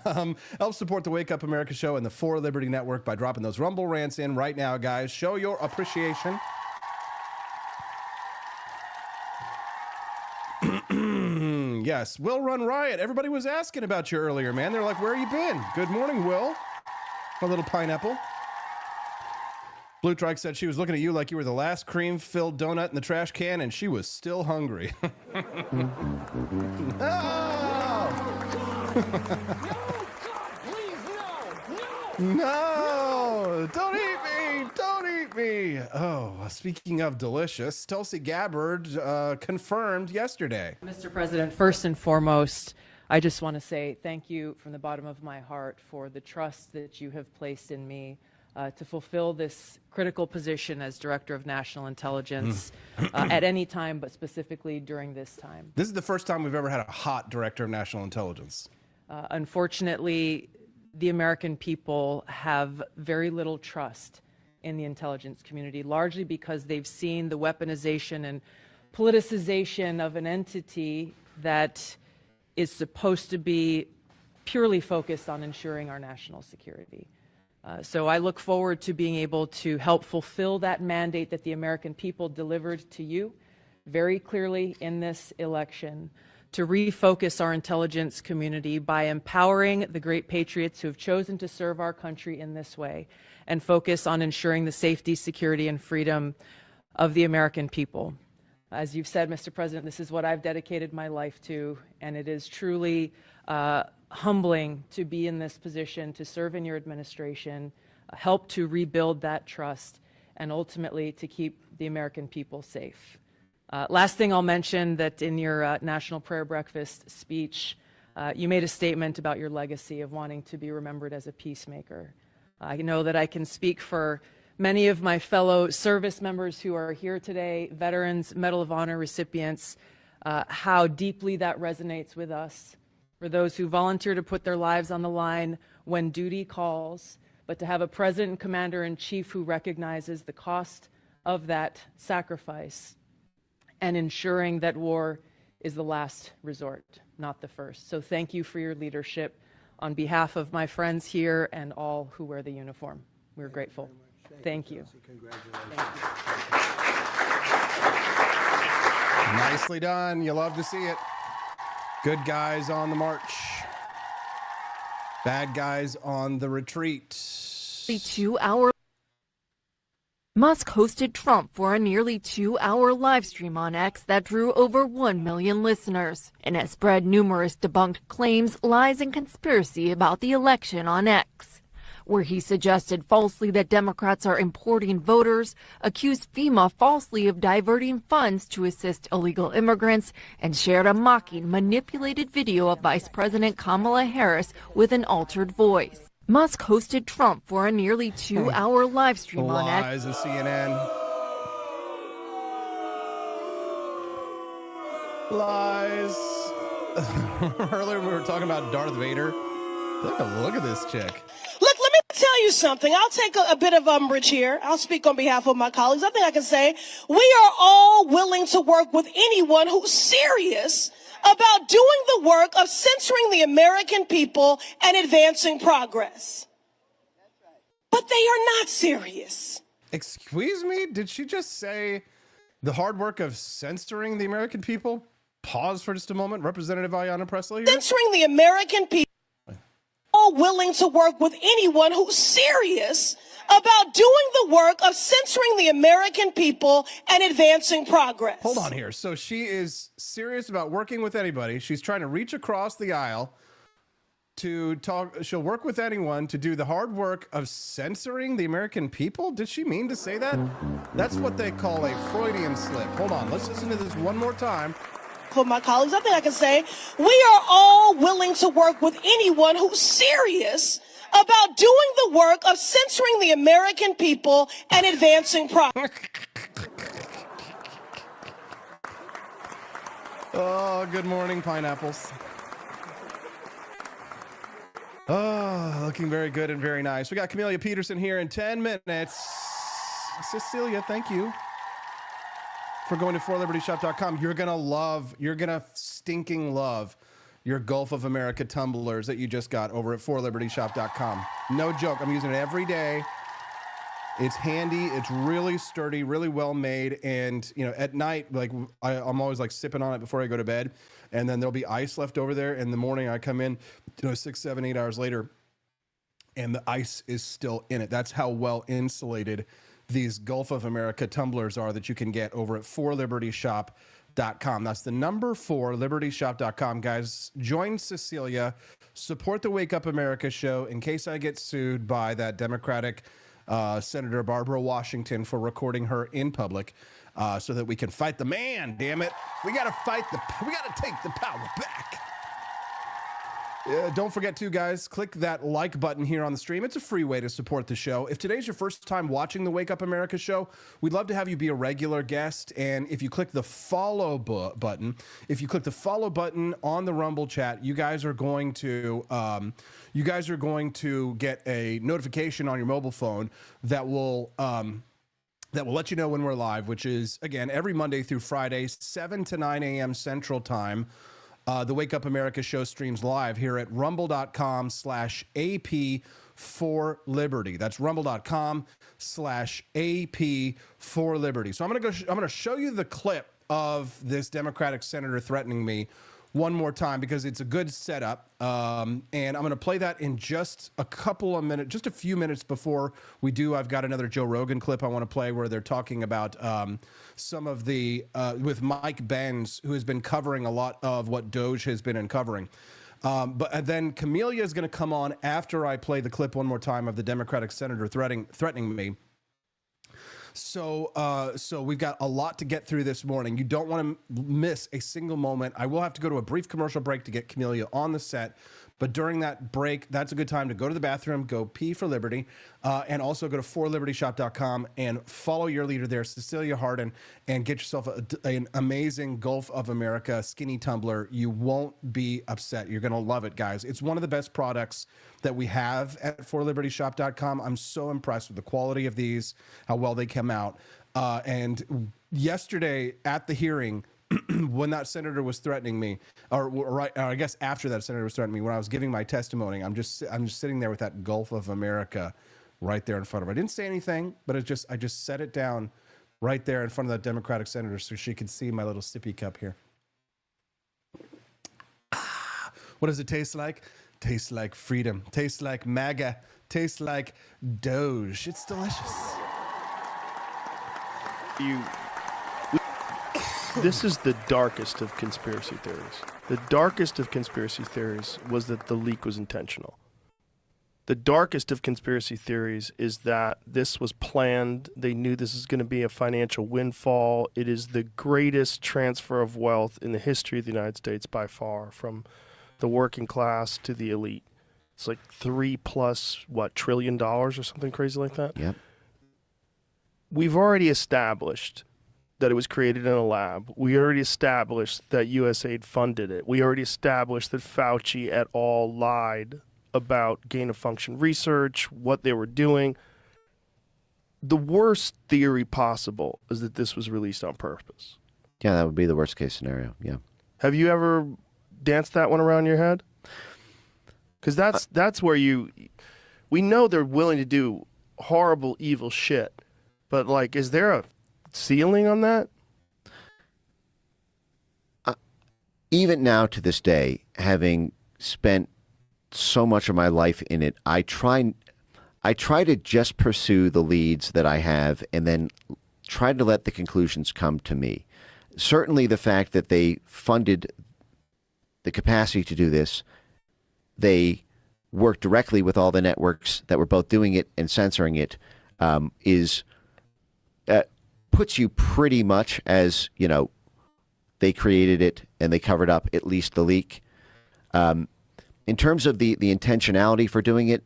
Speaker 5: Help support the Wake Up America show and the For Liberty Network by dropping those Rumble rants in right now, guys. Show your appreciation. Yes, Will Run Riot. Everybody was asking about you earlier, man. They're like, where you been? Good morning, Will. A little pineapple. Blue Trike said she was looking at you like you were the last cream-filled donut in the trash can, and she was still hungry. No! Don't eat me! Don't eat me! Oh, speaking of delicious, Tulsi Gabbard confirmed yesterday.
Speaker 17: Mr. President, first and foremost, I just want to say thank you from the bottom of my heart for the trust that you have placed in me to fulfill this critical position as Director of National Intelligence at any time, but specifically during this time.
Speaker 5: This is the first time we've ever had a hot Director of National Intelligence.
Speaker 17: Unfortunately, the American people have very little trust in the intelligence community, largely because they've seen the weaponization and politicization of an entity that is supposed to be purely focused on ensuring our national security. So I look forward to being able to help fulfill that mandate that the American people delivered to you very clearly in this election, to refocus our intelligence community by empowering the great patriots who have chosen to serve our country in this way, and focus on ensuring the safety, security, and freedom of the American people. As you've said, Mr. President, this is what I've dedicated my life to, and it is truly humbling to be in this position, to serve in your administration, help to rebuild that trust, and ultimately to keep the American people safe. Last thing I'll mention, that in your National Prayer Breakfast speech, you made a statement about your legacy of wanting to be remembered as a peacemaker. I know that I can speak for many of my fellow service members who are here today, veterans, Medal of Honor recipients, how deeply that resonates with us. For those who volunteer to put their lives on the line when duty calls, but to have a President and Commander-in-Chief who recognizes the cost of that sacrifice and ensuring that war is the last resort, not the first. So thank you for your leadership on behalf of my friends here and all who wear the uniform. We're grateful. Thank you.
Speaker 5: Nicely done. You love to see it. Good guys on the march. Bad guys on the retreat.
Speaker 18: 2-hour. Musk hosted Trump for a nearly 2-hour live stream on X that drew over 1 million listeners and has spread numerous debunked claims, lies, and conspiracy about the election on X, where he suggested falsely that Democrats are importing voters, accused FEMA falsely of diverting funds to assist illegal immigrants, and shared a mocking, manipulated video of Vice President Kamala Harris with an altered voice. Musk hosted Trump for a nearly 2-hour live stream on X.
Speaker 5: Lies of CNN. Lies. Earlier we were talking about Darth Vader. Look at this chick.
Speaker 11: Look, let me tell you something. I'll take a bit of umbrage here. I'll speak on behalf of my colleagues. I think I can say we are all willing to work with anyone who's serious about doing the work of censoring the American people and advancing progress. But they are not serious.
Speaker 5: Excuse me? Did she just say the hard work of censoring the American people? Pause for just a moment. Representative Ayanna Pressley.
Speaker 11: Censoring the American people. All willing to work with anyone who's serious about doing the work of censoring the American people and advancing progress.
Speaker 5: Hold on here. So she is serious about working with anybody. She's trying to reach across the aisle to talk. She'll work with anyone to do the hard work of censoring the American people. Did she mean to say that? That's what they call a Freudian slip. Hold on. Let's listen to this one more time.
Speaker 11: For my colleagues, I think I can say we are all willing to work with anyone who's serious about doing the work of censoring the American people and advancing progress.
Speaker 5: Oh, good morning, pineapples. Oh, looking very good and very nice. We got Camelia Petersen here in 10 minutes. Cecilia, thank you for going to 4libertyshop.com. You're gonna stinking love your Gulf of America tumblers that you just got over at 4libertyshop.com. No joke. I'm using it every day. It's handy. It's really sturdy, really well made. And, you know, at night, like I'm always like sipping on it before I go to bed. And then there'll be ice left over there. In the morning, I come in, 6, 7, 8 hours later, and the ice is still in it. That's how well insulated these Gulf of America tumblers are that you can get over at 4libertyshop.com. That's the number 4, libertyshop.com. Guys, join Cecilia. Support the Wake Up America show in case I get sued by that Democratic Senator Barbara Washington for recording her in public, so that we can fight the man, damn it. We got to take the power back. Don't forget to, guys, click that like button here on the stream. It's a free way to support the show. If today's your first time watching the Wake Up America show, we'd love to have you be a regular guest. And if you click the follow button, on the Rumble chat, you guys are going to get a notification on your mobile phone that will let you know when we're live, which is, again, every Monday through Friday, 7 to 9 a.m. Central Time. The Wake Up America show streams live here at rumble.com/AP4Liberty. That's rumble.com/AP4Liberty. So I'm going to show you the clip of this Democratic senator threatening me one more time because it's a good setup. And I'm going to play that in just a couple of minutes, just a few minutes before we do. I've got another Joe Rogan clip I want to play where they're talking about some of the, with Mike Benz, who has been covering a lot of what DOGE has been uncovering. But then Camelia is going to come on after I play the clip one more time of the Democratic senator threatening me. So we've got a lot to get through this morning. You don't want to miss a single moment. I will have to go to a brief commercial break to get Camelia on the set. But during that break, that's a good time to go to the bathroom, go pee for Liberty, and also go to 4libertyshop.com and follow your leader there, Cecilia Harden, and get yourself an amazing Gulf of America skinny tumbler. You won't be upset. You're going to love it, guys. It's one of the best products that we have at 4libertyshop.com. I'm so impressed with the quality of these, how well they come out. And yesterday at the hearing, when that senator was threatening me, or I guess after that senator was threatening me, when I was giving my testimony, I'm just sitting there with that Gulf of America right there in front of her. I didn't say anything, but I just set it down right there in front of that Democratic senator so she could see my little sippy cup here. What does it taste like? Tastes like freedom. Tastes like MAGA. Tastes like DOGE. It's delicious.
Speaker 19: This is the darkest of conspiracy theories. The darkest of conspiracy theories was that the leak was intentional. The darkest of conspiracy theories is that this was planned. They knew this is going to be a financial windfall. It is the greatest transfer of wealth in the history of the United States by far, from the working class to the elite. It's like $3+ trillion or something crazy like that.
Speaker 20: Yep.
Speaker 19: We've already established that it was created in a lab. We already established that USAID funded it. We already established that Fauci et al. Lied about gain-of-function research, what they were doing. The worst theory possible is that this was released on purpose.
Speaker 20: Yeah, that would be the worst case scenario. Yeah.
Speaker 19: Have you ever danced that one around your head? Because that's where we know they're willing to do horrible, evil shit. But, is there a ceiling on that?
Speaker 20: Even now to this day, having spent so much of my life in it, I try to just pursue the leads that I have and then try to let the conclusions come to me. Certainly the fact that they funded the capacity to do this, they worked directly with all the networks that were both doing it and censoring it, puts you pretty much as, they created it and they covered up at least the leak. In terms of the intentionality for doing it,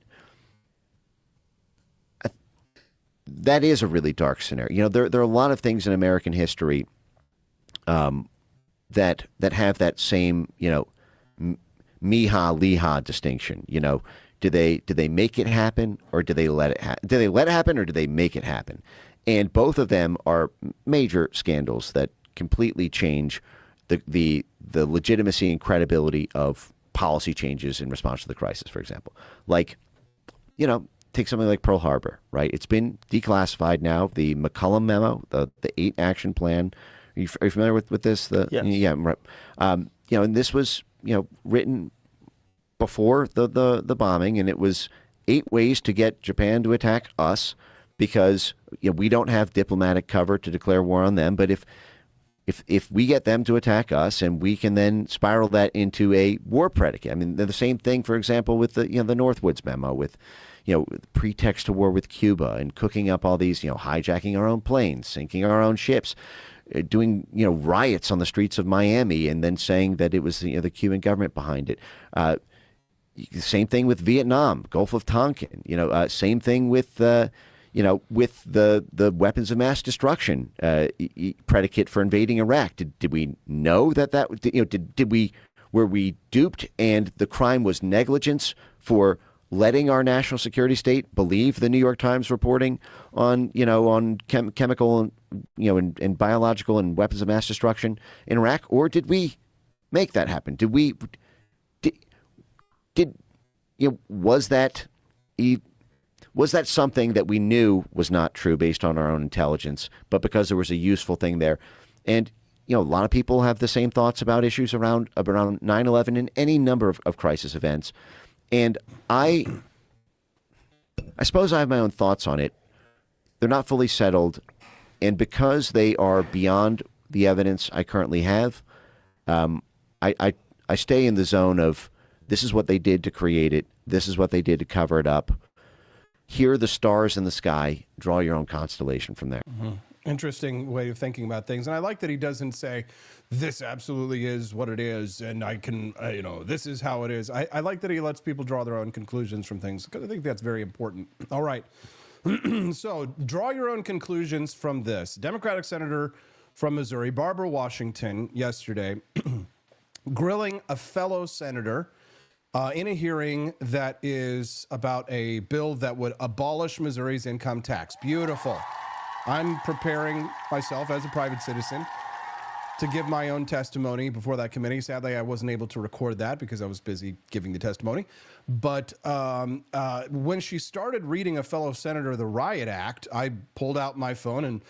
Speaker 20: that is a really dark scenario. There are a lot of things in American history that have that same, Miha-Liha distinction. Do they make it happen or do they let it happen? Do they let it happen or do they make it happen? And both of them are major scandals that completely change the legitimacy and credibility of policy changes in response to the crisis, for example. Take something like Pearl Harbor, right? It's been declassified now. The McCollum memo, the 8-action plan. Are you familiar with this?
Speaker 19: Yes.
Speaker 20: Yeah, right. And this was, written before the bombing, and it was 8 ways to get Japan to attack us, because we don't have diplomatic cover to declare war on them. But if we get them to attack us, and we can then spiral that into a war predicate. I mean, they're the same thing, for example, with the Northwoods memo, with pretext to war with Cuba and cooking up all these, hijacking our own planes, sinking our own ships, doing riots on the streets of Miami, and then saying that it was the Cuban government behind it. Same thing with Vietnam, Gulf of Tonkin. Same thing with with the weapons of mass destruction predicate for invading Iraq. Did we know that were we duped and the crime was negligence for letting our national security state believe the New York Times reporting on chemical and biological and weapons of mass destruction in Iraq, or did we make that happen? Was that something that we knew was not true based on our own intelligence, but because there was a useful thing there? And a lot of people have the same thoughts about issues around 9/11 and any number of crisis events. And I suppose I have my own thoughts on it. They're not fully settled, and because they are beyond the evidence I currently have, I stay in the zone of this is what they did to create it. This is what they did to cover it up. Here are the stars in the sky. Draw your own constellation from there.
Speaker 5: Mm-hmm. Interesting way of thinking about things. And I like that he doesn't say, this absolutely is what it is, and I can, this is how it is. I like that he lets people draw their own conclusions from things, because I think that's very important. All right. So draw your own conclusions from this. Democratic Senator from Missouri, Barbara Washington, yesterday, grilling a fellow senator in a hearing that is about a bill that would abolish Missouri's income tax. Beautiful. I'm preparing myself as a private citizen to give my own testimony before that committee. Sadly, I wasn't able to record that because I was busy giving the testimony. But when she started reading a fellow senator the Riot Act, I pulled out my phone and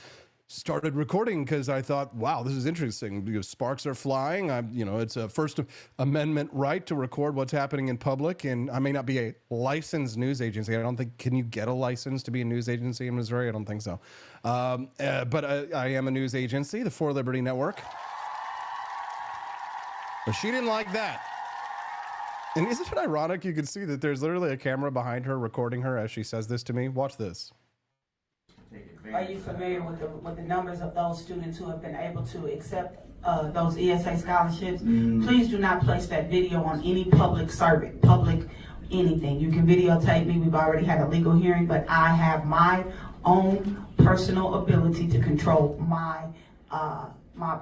Speaker 5: started recording because I thought, wow, this is interesting. Because sparks are flying. It's a First Amendment right to record what's happening in public. And I may not be a licensed news agency. I don't think, can you get a license to be a news agency in Missouri? I don't think so. But I am a news agency, the For Liberty Network. But she didn't like that. And isn't it ironic? You can see that there's literally a camera behind her recording her as she says this to me. Watch this.
Speaker 6: Are you familiar with the numbers of those students who have been able to accept those ESA scholarships? Please do not place that video on any public servant, public anything. You can videotape me. We've already had a legal hearing, but I have my own personal ability to control my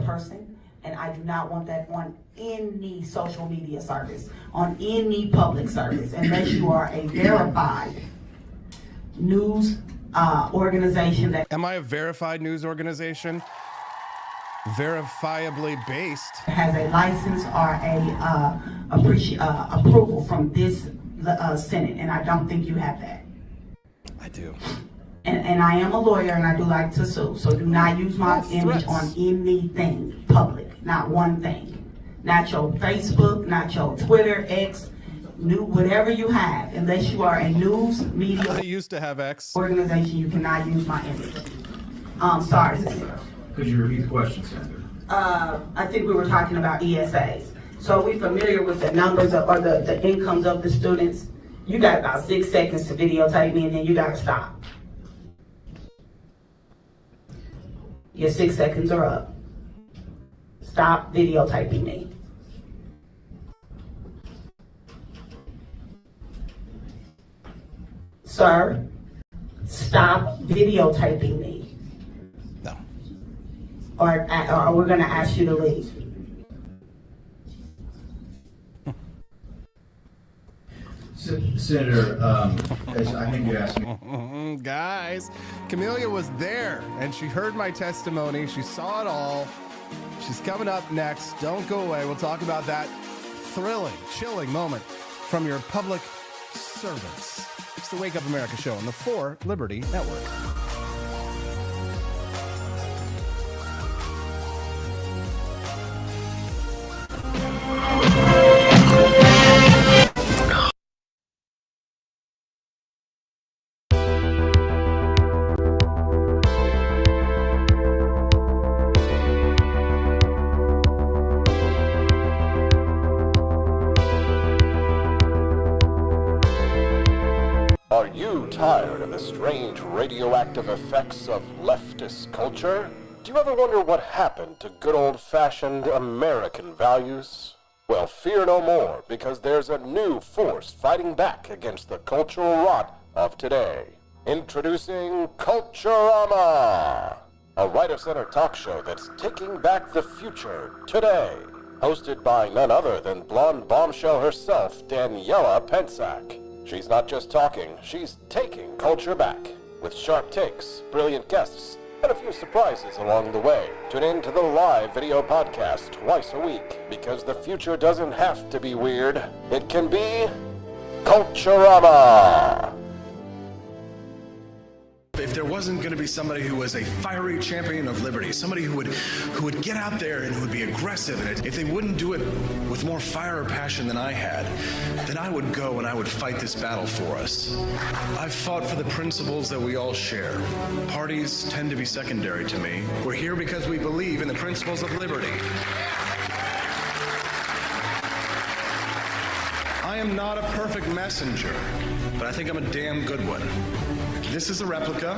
Speaker 6: person, and I do not want that on any social media service, on any public service, unless you are a verified news organization that...
Speaker 5: Am I a verified news organization? Verifiably based.
Speaker 6: Has a license or a approval from this Senate, and I don't think you have that.
Speaker 5: I do.
Speaker 6: And I am a lawyer, and I do like to sue, so do not use my image on anything public, not one thing. Not your Facebook, not your Twitter, X, whatever you have, unless you are a news media
Speaker 5: I used to have X
Speaker 6: organization, you cannot use my image. Sorry, Senator.
Speaker 7: Could you repeat the question, Senator?
Speaker 6: I think we were talking about ESAs. So are we familiar with the numbers or the incomes of the students? You got about 6 seconds to videotape me, and then you got to stop. Your 6 seconds are up. Stop videotaping me. Sir, stop videotaping me.
Speaker 5: No.
Speaker 6: Or we're going to ask you to leave.
Speaker 7: Senator, I think you asked me.
Speaker 5: Guys, Camelia was there, and she heard my testimony. She saw it all. She's coming up next. Don't go away. We'll talk about that thrilling, chilling moment from your public servants. It's the Wake Up America show on the For Liberty Network.
Speaker 21: Are you tired of the strange radioactive effects of leftist culture? Do you ever wonder what happened to good old-fashioned American values? Well, fear no more, because there's a new force fighting back against the cultural rot of today. Introducing Culturama, a right-of-center talk show that's taking back the future today. Hosted by none other than blonde bombshell herself, Daniela Pensack. She's not just talking, she's taking culture back. With sharp takes, brilliant guests, and a few surprises along the way. Tune in to the live video podcast twice a week, because the future doesn't have to be weird. It can be Culturama.
Speaker 1: If there wasn't going to be somebody who was a fiery champion of liberty, somebody who would get out there and who would be aggressive, and if they wouldn't do it with more fire or passion than I had, then I would go and I would fight this battle for us. I've fought for the principles that we all share. Parties tend to be secondary to me. We're here because we believe in the principles of liberty. I am not a perfect messenger, but I think I'm a damn good one. This is a replica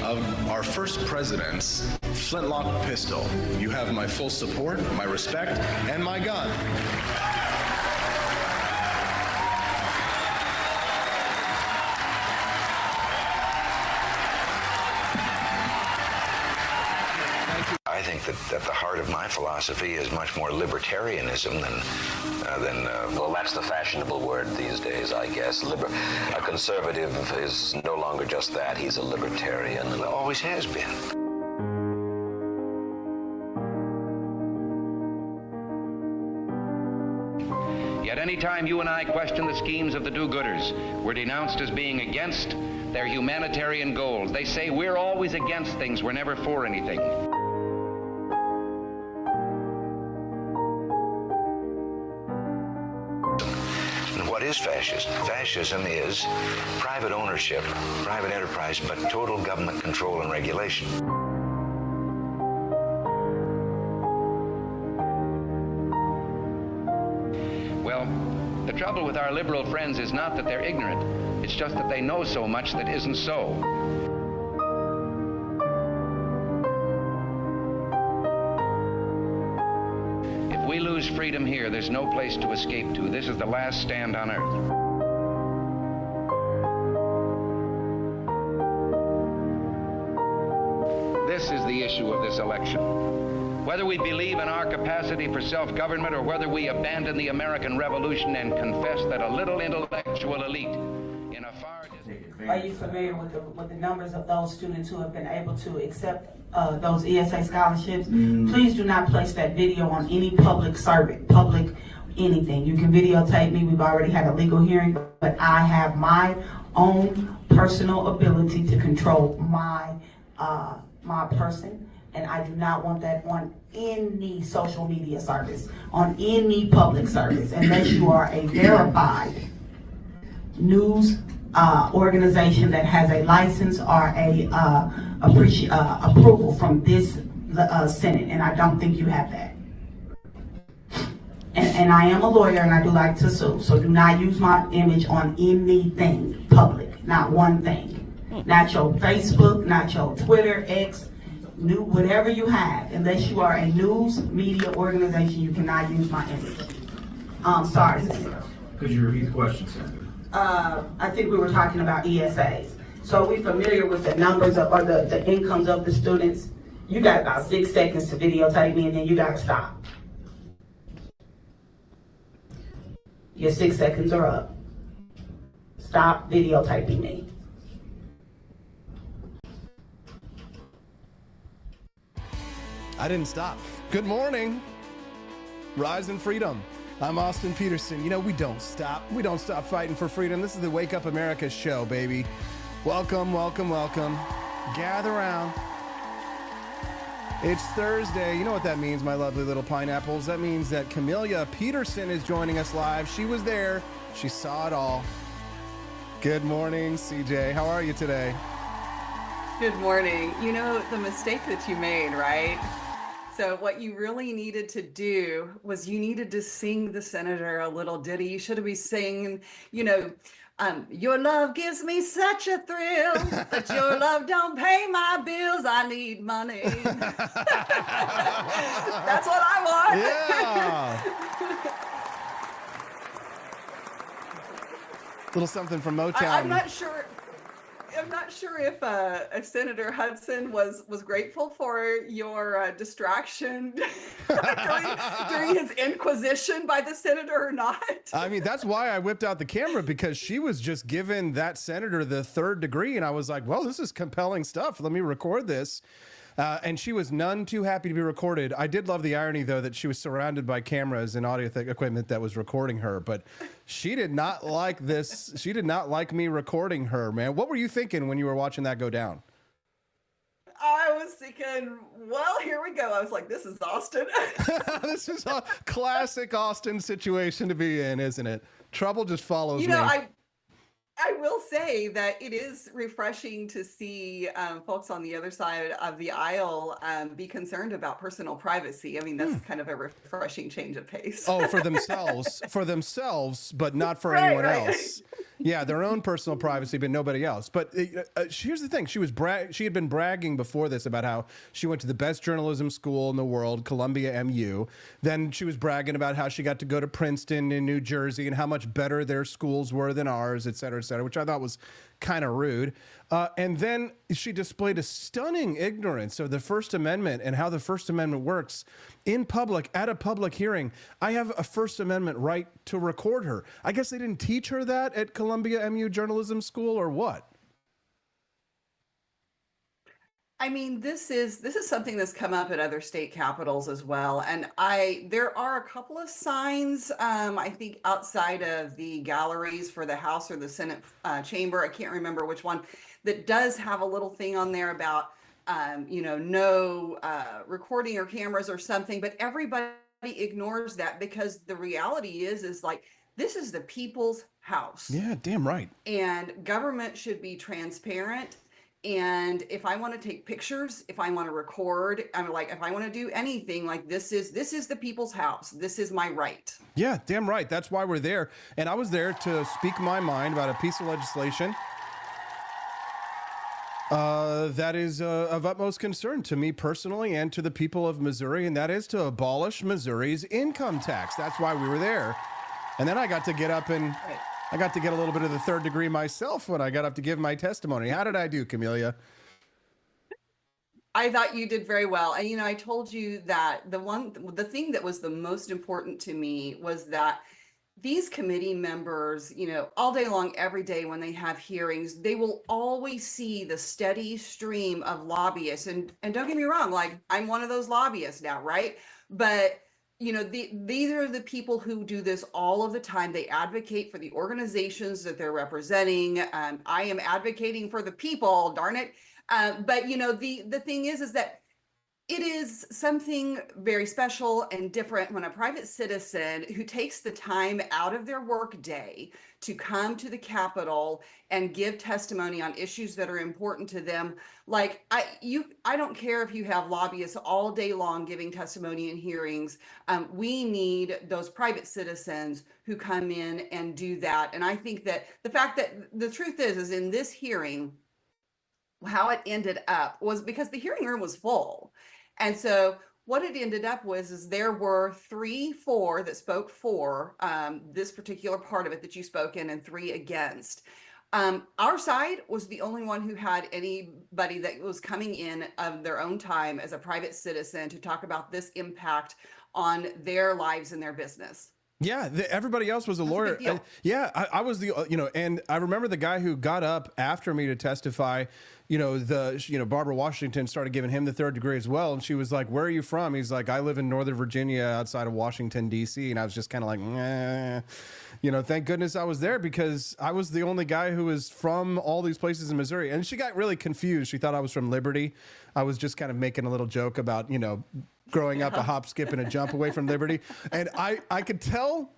Speaker 1: of our first president's flintlock pistol. You have my full support, my respect, and my gun.
Speaker 22: I think that the heart of my philosophy is much more libertarianism than well, that's the fashionable word these days, I guess. A conservative is no longer just that. He's a libertarian and always has been.
Speaker 23: Yet any time you and I question the schemes of the do-gooders, we're denounced as being against their humanitarian goals. They say we're always against things, we're never for anything.
Speaker 22: What is fascism? Fascism is private ownership, private enterprise, but total government control and regulation.
Speaker 23: Well, the trouble with our liberal friends is not that they're ignorant. It's just that they know so much that isn't so. If we lose freedom here, there's no place to escape to. This is the last stand on earth. This is the issue of this election. Whether we believe in our capacity for self-government or whether we abandon the American Revolution and confess that a little intellectual elite in a far distant...
Speaker 6: Are you familiar with the numbers of those students who have been able to accept those ESA scholarships? Please do not place that video on any public servant, public anything. You can videotape me. We've already had a legal hearing, but I have my own personal ability to control my person, and I do not want that on any social media service, on any public service, unless you are a verified news organization that has a license or a approval from this Senate, and I don't think you have that. And I am a lawyer, and I do like to sue, so do not use my image on anything public, not one thing. Not your Facebook, not your Twitter, X, whatever you have. Unless you are a news media organization, you cannot use my image. Sorry.
Speaker 7: Could you repeat the question, Senator?
Speaker 6: I think we were talking about ESAs. So are we familiar with the numbers of, or the incomes of the students? You got about 6 seconds to videotape me, and then you got to stop. Your 6 seconds are up. Stop videotaping me.
Speaker 5: I didn't stop. Good morning. Rise in freedom. I'm Austin Petersen. You know, we don't stop. We don't stop fighting for freedom. This is the Wake Up America show, baby. Welcome, welcome, welcome. Gather around. It's Thursday. You know what that means, my lovely little pineapples. That means that Camelia Petersen is joining us live. She was there. She saw it all. Good morning, CJ. How are you today?
Speaker 24: Good morning. You know, the mistake that you made, right? So what you really needed to do was you needed to sing the senator a little ditty. You should have been singing, you know, your love gives me such a thrill, but your love don't pay my bills. I need money. That's what I want.
Speaker 5: Yeah. Little something from Motown.
Speaker 24: I'm not sure. I'm not sure if Senator Hudson was grateful for your distraction during his inquisition by the senator or not.
Speaker 5: I mean, that's why I whipped out the camera, because she was just giving that senator the third degree. And I was like, well, this is compelling stuff. Let me record this. And she was none too happy to be recorded. I did love the irony, though, that she was surrounded by cameras and audio equipment that was recording her. But she did not like this. She did not like me recording her, man. What were you thinking when you were watching that go down?
Speaker 24: I was thinking, well, here we go. I was like, this is Austin.
Speaker 5: This is a classic Austin situation to be in, isn't it? Trouble just follows me.
Speaker 24: I will say that it is refreshing to see folks on the other side of the aisle be concerned about personal privacy. I mean, that's kind of a refreshing change of pace.
Speaker 5: Oh, for themselves, but not for anyone else. Yeah, their own personal privacy, but nobody else. But here's the thing: she had been bragging before this about how she went to the best journalism school in the world, Columbia MU. Then she was bragging about how she got to go to Princeton in New Jersey and how much better their schools were than ours, et cetera, which I thought was kind of rude. And then she displayed a stunning ignorance of the First Amendment and how the First Amendment works in public, at a public hearing. I have a First Amendment right to record her. I guess they didn't teach her that at Columbia MU Journalism School, or what?
Speaker 24: I mean, this is something that's come up at other state capitals as well. And there are a couple of signs, I think, outside of the galleries for the House or the Senate chamber. I can't remember which one, that does have a little thing on there about, no recording or cameras or something. But everybody ignores that, because the reality is like, this is the people's house.
Speaker 5: Yeah, damn right.
Speaker 24: And government should be transparent. And if I want to take pictures, if I want to record, if I want to do anything, like this is the people's house. This is my right.
Speaker 5: Yeah, damn right. That's why we're there. And I was there to speak my mind about a piece of legislation that is of utmost concern to me personally and to the people of Missouri, and that is to abolish Missouri's income tax. That's why we were there. And then I got to get up and I got to get a little bit of the third degree myself when I got up to give my testimony. How did I do, Camelia?
Speaker 24: I thought you did very well. And, I told you that the thing that was the most important to me was that these committee members, all day long, every day when they have hearings, they will always see the steady stream of lobbyists. And don't get me wrong, like, I'm one of those lobbyists now, right? But these are the people who do this all of the time. They advocate for the organizations that they're representing. I am advocating for the people, darn it. But the thing is that it is something very special and different when a private citizen who takes the time out of their work day to come to the Capitol and give testimony on issues that are important to them. Like, I don't care if you have lobbyists all day long giving testimony in hearings. We need those private citizens who come in and do that. And I think that the fact that the truth is in this hearing, how it ended up was because the hearing room was full. And so what it ended up is there were 4 that spoke for this particular part of it that you spoke in, and 3 against. Our side was the only one who had anybody that was coming in of their own time as a private citizen to talk about this impact on their lives and their business.
Speaker 5: Yeah, everybody else was a lawyer. I was the, and I remember the guy who got up after me to testify, Barbara Washington started giving him the third degree as well. And she was like, "Where are you from?" He's like, "I live in Northern Virginia outside of Washington, D.C." And I was just kind of like, thank goodness I was there, because I was the only guy who was from all these places in Missouri. And she got really confused. She thought I was from Liberty. I was just kind of making a little joke about, growing up a hop, skip, and a jump away from Liberty. And I could tell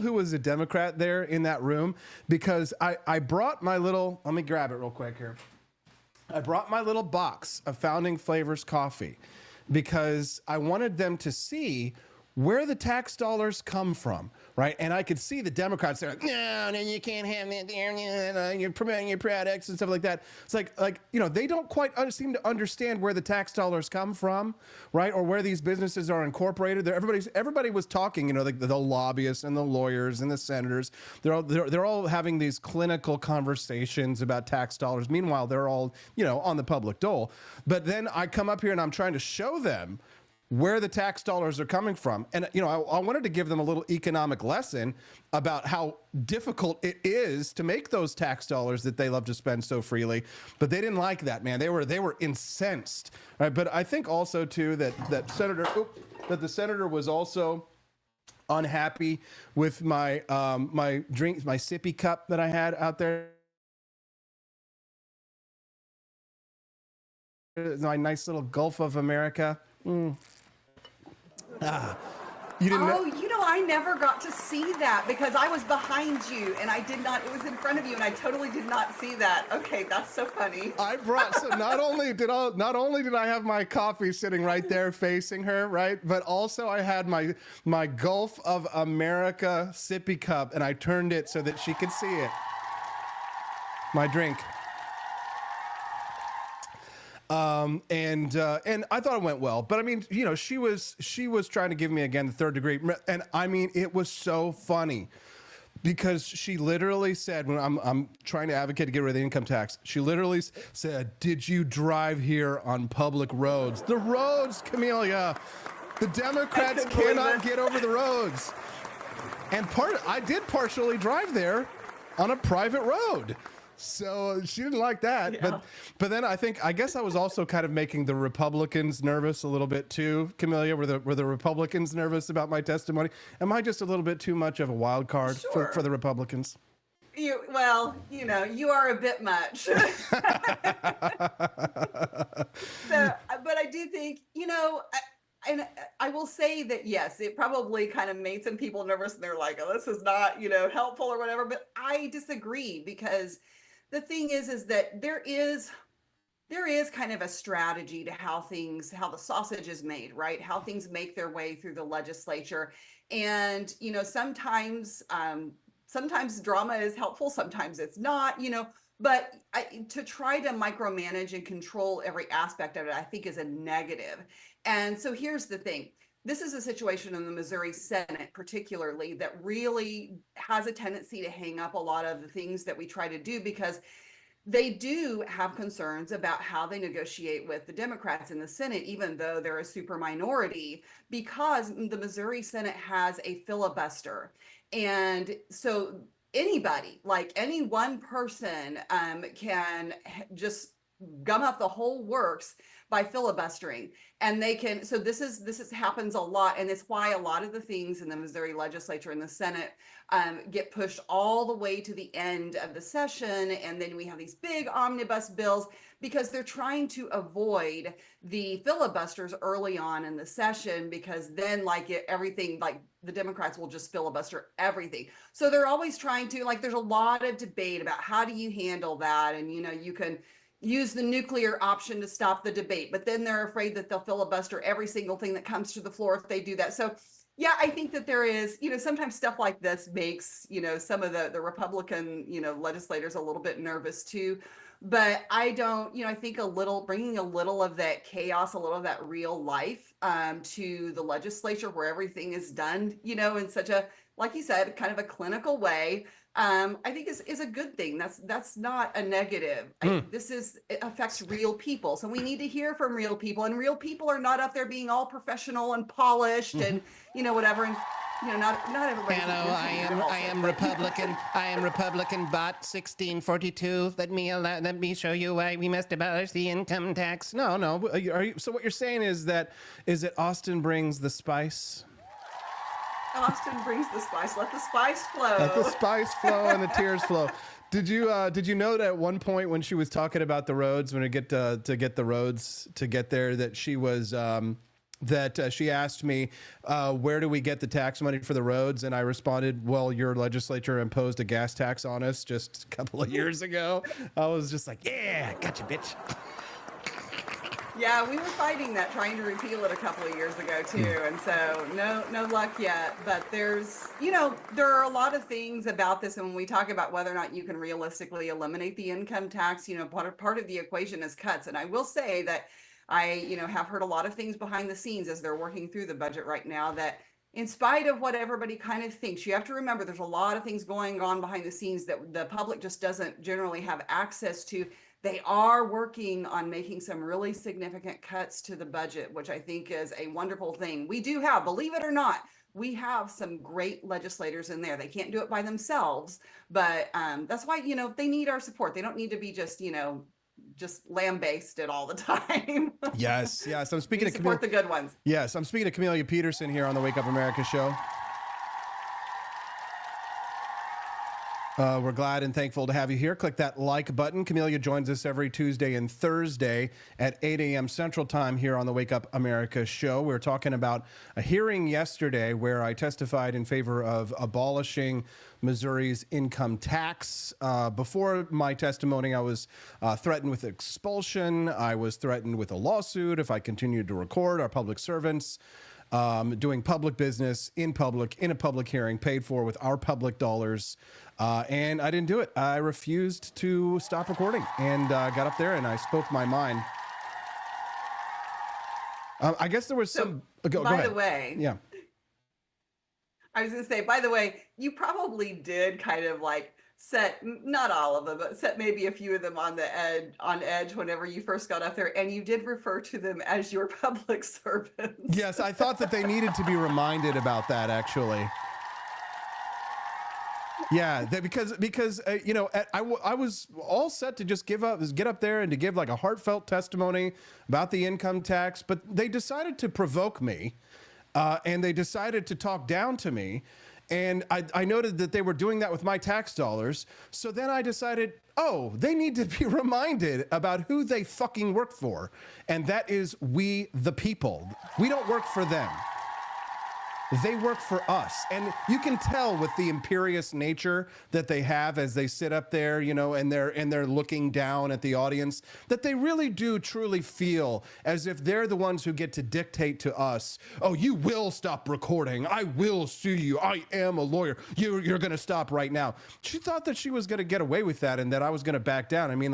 Speaker 5: who was a Democrat there in that room, because I brought my little, let me grab it real quick here. I brought my little box of Founding Flavors coffee because I wanted them to see where the tax dollars come from, right? And I could see the Democrats, they're like, no, you can't have that there, you're promoting your products and stuff like that. It's like they don't quite seem to understand where the tax dollars come from, right? Or where these businesses are incorporated. Everybody was talking, like the lobbyists and the lawyers and the senators. They're all having these clinical conversations about tax dollars. Meanwhile, they're all, on the public dole. But then I come up here and I'm trying to show them where the tax dollars are coming from. And, I wanted to give them a little economic lesson about how difficult it is to make those tax dollars that they love to spend so freely. But they didn't like that, man. They were incensed. Right? But I think also, too, that the senator was also unhappy with my my drink, my sippy cup that I had out there. My nice little Gulf of America. You didn't know?
Speaker 24: I never got to see that because I was behind you and I did not, it was in front of you and I totally did not see that. Okay, that's so funny.
Speaker 5: I brought, so not only did I have my coffee sitting right there facing her, right? But also I had my Gulf of America sippy cup and I turned it so that she could see it. My drink. And I thought it went well, but I mean, she was trying to give me again the third degree. And I mean, it was so funny because she literally said, when I'm trying to advocate to get rid of the income tax, she literally said, did you drive here on public roads? The roads, Camelia, the Democrats cannot get over the roads. And I did partially drive there on a private road. So she didn't like that, yeah. But then I guess I was also kind of making the Republicans nervous a little bit too. Camelia, were the Republicans nervous about my testimony? Am I just a little bit too much of a wild card for the Republicans?
Speaker 24: You are a bit much. So, but I do think, and I will say that, yes, it probably kind of made some people nervous and they're like, oh, this is not, helpful or whatever. But I disagree because the thing is that there is kind of a strategy to how the sausage is made, right? How things make their way through the legislature. And, sometimes drama is helpful, sometimes it's not, but to try to micromanage and control every aspect of it, I think is a negative. And so here's the thing. This is a situation in the Missouri Senate, particularly, that really has a tendency to hang up a lot of the things that we try to do because they do have concerns about how they negotiate with the Democrats in the Senate, even though they're a super minority, because the Missouri Senate has a filibuster. And so anybody, like any one person, can just gum up the whole works by filibustering. And this happens a lot. And it's why a lot of the things in the Missouri legislature and the Senate get pushed all the way to the end of the session. And then we have these big omnibus bills because they're trying to avoid the filibusters early on in the session, because then everything, the Democrats will just filibuster everything. So they're always trying to, there's a lot of debate about how do you handle that. And, you can use the nuclear option to stop the debate, but then they're afraid that they'll filibuster every single thing that comes to the floor if they do that. So yeah, I think that there is, sometimes stuff like this makes, some of the Republican, legislators a little bit nervous too. But I don't, I think bringing a little of that chaos, a little of that real life to the legislature where everything is done, in such a, like you said, kind of a clinical way, I think is a good thing. That's not a negative. It affects real people. So we need to hear from real people, and real people are not up there being all professional and polished and, whatever. And, not everybody.
Speaker 2: Hello, I am Republican. I am Republican bot 1642. Let me show you why we must abolish the income tax.
Speaker 5: No. So what you're saying is that Austin brings the spice?
Speaker 24: Austin brings the spice. Let the spice flow.
Speaker 5: Let the spice flow and the tears flow. Did you know that at one point when she was talking about the roads, when we get to get the roads to get there, that she was she asked me, where do we get the tax money for the roads? And I responded, well, your legislature imposed a gas tax on us just a couple of years ago. I was just like, yeah, gotcha, bitch.
Speaker 24: Yeah, we were fighting that, trying to repeal it a couple of years ago too, and so no luck yet. But there's, there are a lot of things about this, and when we talk about whether or not you can realistically eliminate the income tax, part of the equation is cuts. And I will say that I, have heard a lot of things behind the scenes as they're working through the budget right now that, in spite of what everybody kind of thinks, you have to remember there's a lot of things going on behind the scenes that the public just doesn't generally have access to. They are working on making some really significant cuts to the budget, which I think is a wonderful thing. We do have, believe it or not, we have some great legislators in there. They can't do it by themselves, but that's why, they need our support. They don't need to be just lambasted all the time.
Speaker 5: Yes. I'm speaking to
Speaker 24: support the good ones.
Speaker 5: Yes, I'm speaking to Camelia Petersen here on the Wake Up America show. We're glad and thankful to have you here. Click that like button. Camelia joins us every Tuesday and Thursday at 8 a.m. Central Time here on the Wake Up America show. We're talking about a hearing yesterday where I testified in favor of abolishing Missouri's income tax. Before my testimony, I was threatened with expulsion. I was threatened with a lawsuit if I continued to record our public servants. Doing public business in public, in a public hearing, paid for with our public dollars. And I didn't do it. I refused to stop recording and got up there and I spoke my mind. I guess there was some... Go ahead.
Speaker 24: By the way...
Speaker 5: Yeah.
Speaker 24: I was going to say, by the way, you probably did kind of set, not all of them, but set maybe a few of them on edge whenever you first got up there, and you did refer to them as your public servants.
Speaker 5: Yes, I thought that they needed to be reminded about that, actually. Yeah, because I was all set to just get up there and to give a heartfelt testimony about the income tax, but they decided to provoke me, and they decided to talk down to me. And I noted that they were doing that with my tax dollars. So then I decided, they need to be reminded about who they fucking work for. And that is we, the people. We don't work for them. They work for us. And you can tell with the imperious nature that they have as they sit up there, and they're looking down at the audience, that they really do truly feel as if they're the ones who get to dictate to us, you will stop recording. I will sue you. I am a lawyer. You're going to stop right now. She thought that she was going to get away with that and that I was going to back down. I mean,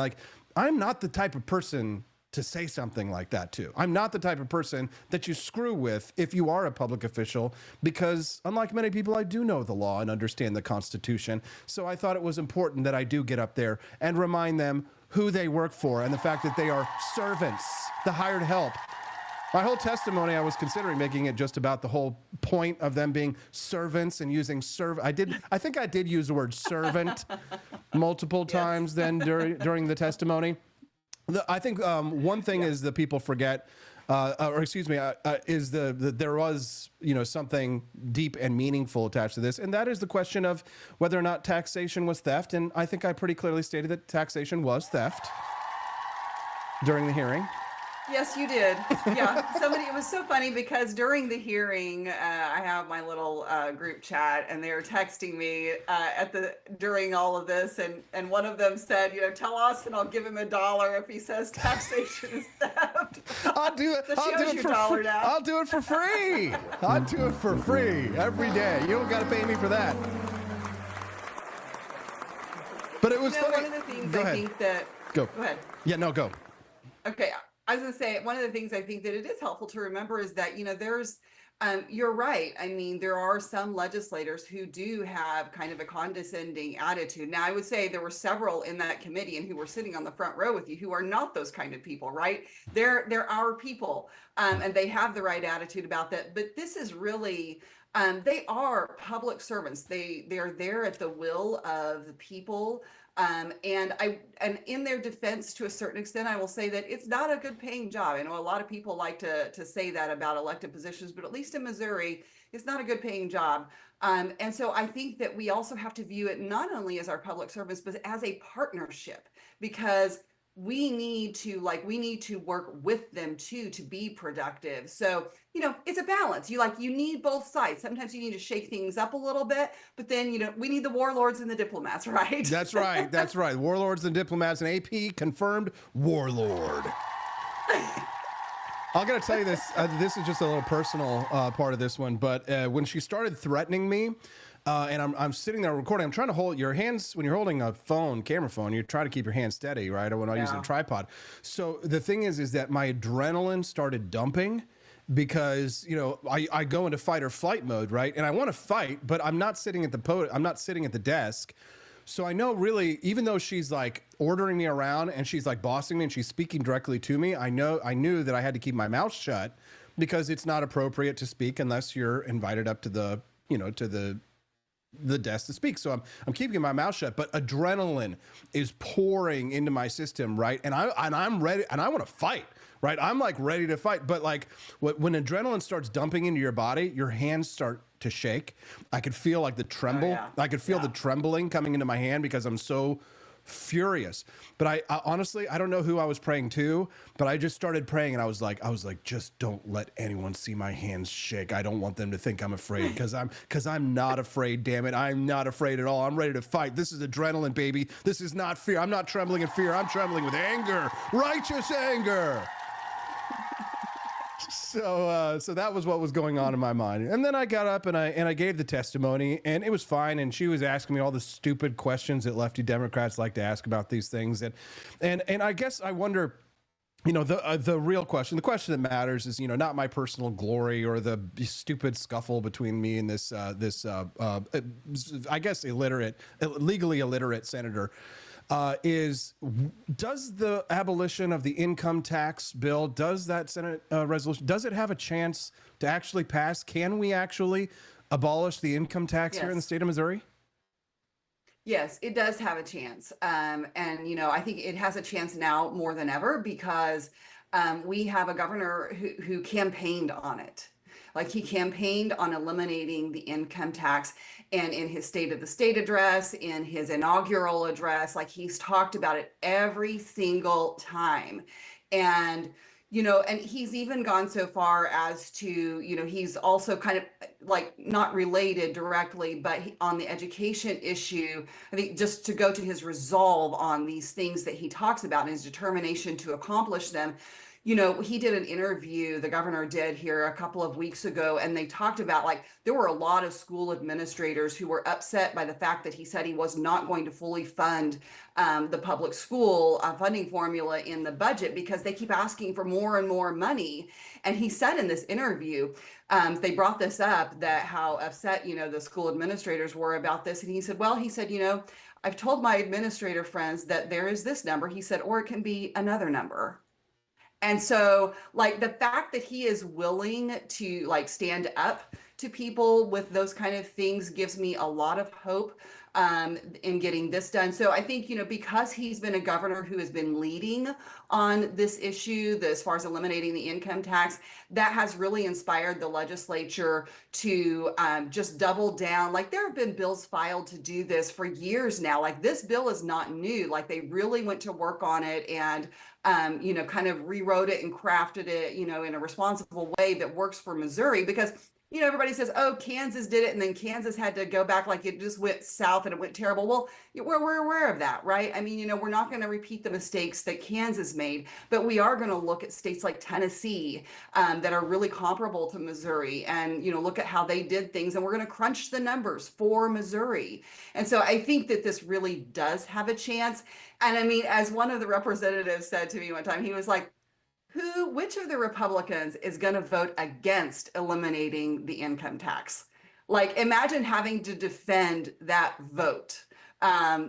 Speaker 5: I'm not the type of person to say something like that to. I'm not the type of person that you screw with if you are a public official, because unlike many people, I do know the law and understand the Constitution. So I thought it was important that I do get up there and remind them who they work for and the fact that they are servants, the hired help. My whole testimony, I was considering making it just about the whole point of them being servants and using I think I did use the word servant multiple times then during the testimony. I think one thing is that people forget, is that there was, something deep and meaningful attached to this, and that is the question of whether or not taxation was theft. And I think I pretty clearly stated that taxation was theft during the hearing.
Speaker 24: Yes, you did. Yeah, it was so funny because during the hearing, I have my little group chat, and they were texting me during all of this, and one of them said, tell Austin I'll give him $1 if he says taxation is theft.
Speaker 5: I'll do it.
Speaker 24: So
Speaker 5: I'll do it for free. I'll do it for free. I'll do it for free every day. You don't got to pay me for that. But it was funny.
Speaker 24: One of the things think that.
Speaker 5: Go
Speaker 24: ahead.
Speaker 5: Yeah, no, go.
Speaker 24: Okay. I was going to say, one of the things I think that it is helpful to remember is that, there's, you're right. I mean, there are some legislators who do have kind of a condescending attitude. Now, I would say there were several in that committee and who were sitting on the front row with you who are not those kind of people, right? They're our people, and they have the right attitude about that. But this is really, they are public servants. They are there at the will of the people. And in their defense, to a certain extent, I will say that it's not a good paying job. I know a lot of people like to say that about elected positions, but at least in Missouri, it's not a good paying job. And so I think that we also have to view it not only as our public service, but as a partnership, because we need to work with them too to be productive. So, it's a balance. You need both sides. Sometimes you need to shake things up a little bit, but then, we need the warlords and the diplomats, right?
Speaker 5: That's right. That's right. Warlords and diplomats, and AP confirmed warlord. I'm going to tell you this. This is just a little personal part of this one. But when she started threatening me, and I'm sitting there recording, I'm trying to hold your hands when you're holding a phone, camera phone, you try to keep your hands steady, right? When I'm using a tripod. So the thing is that my adrenaline started dumping because, you know, I go into fight or flight mode, right? And I want to fight, but I'm not sitting at I'm not sitting at the desk. So I know really, even though she's like ordering me around and she's like bossing me and she's speaking directly to me, I knew that I had to keep my mouth shut because it's not appropriate to speak unless you're invited up to the, you know, to the desk to speak. So I'm keeping my mouth shut, but adrenaline is pouring into my system, right? And I'm ready and I want to fight, right? I'm like ready to fight, but like when adrenaline starts dumping into your body, your hands start to shake. I could feel like the tremble. I could feel the trembling coming into my hand because I'm so furious. But I honestly, I don't know who I was praying to, but I just started praying and I was like, just don't let anyone see my hands shake. I don't want them to think I'm afraid because I'm not afraid, damn it. I'm not afraid at all. I'm ready to fight. This is adrenaline, baby. This is not fear. I'm not trembling in fear. I'm trembling with anger, righteous anger. So that was what was going on in my mind. And then I got up and I gave the testimony and it was fine. And she was asking me all the stupid questions that lefty Democrats like to ask about these things. And I guess I wonder, you know, the real question, the question that matters is, you know, not my personal glory or the stupid scuffle between me and this I guess legally illiterate senator. Does the abolition of the income tax bill, does that Senate resolution, does it have a chance to actually pass? Can we actually abolish the income tax here in the state of Missouri?
Speaker 24: Yes, it does have a chance. And, you know, I think it has a chance now more than ever because we have a governor who campaigned on it. Like he campaigned on eliminating the income tax, and in his State of the State address, in his inaugural address, like he's talked about it every single time. And, you know, and he's even gone so far as to, you know, he's also kind of like not related directly, but on the education issue, I think just to go to his resolve on these things that he talks about and his determination to accomplish them. You know, he did an interview, the governor did here a couple of weeks ago, and they talked about like there were a lot of school administrators who were upset by the fact that he said he was not going to fully fund the public school funding formula in the budget because they keep asking for more and more money. And he said in this interview, they brought this up, that how upset, you know, the school administrators were about this. And he said, well, you know, I've told my administrator friends that there is this number, he said, or it can be another number. And so like the fact that he is willing to like stand up to people with those kind of things gives me a lot of hope in getting this done. So I think, you know, because he's been a governor who has been leading on this issue, as far as eliminating the income tax, that has really inspired the legislature to just double down. Like there have been bills filed to do this for years now. Like this bill is not new. Like they really went to work on it and you know, kind of rewrote it and crafted it, you know, in a responsible way that works for Missouri because, you know, everybody says, oh, Kansas did it. And then Kansas had to go back like it just went south and it went terrible. Well, we're aware of that, right? I mean, you know, we're not going to repeat the mistakes that Kansas made, but we are going to look at states like Tennessee that are really comparable to Missouri and, you know, look at how they did things. And we're going to crunch the numbers for Missouri. And so I think that this really does have a chance. And I mean, as one of the representatives said to me one time, he was like, which of the Republicans is going to vote against eliminating the income tax? Like, imagine having to defend that vote.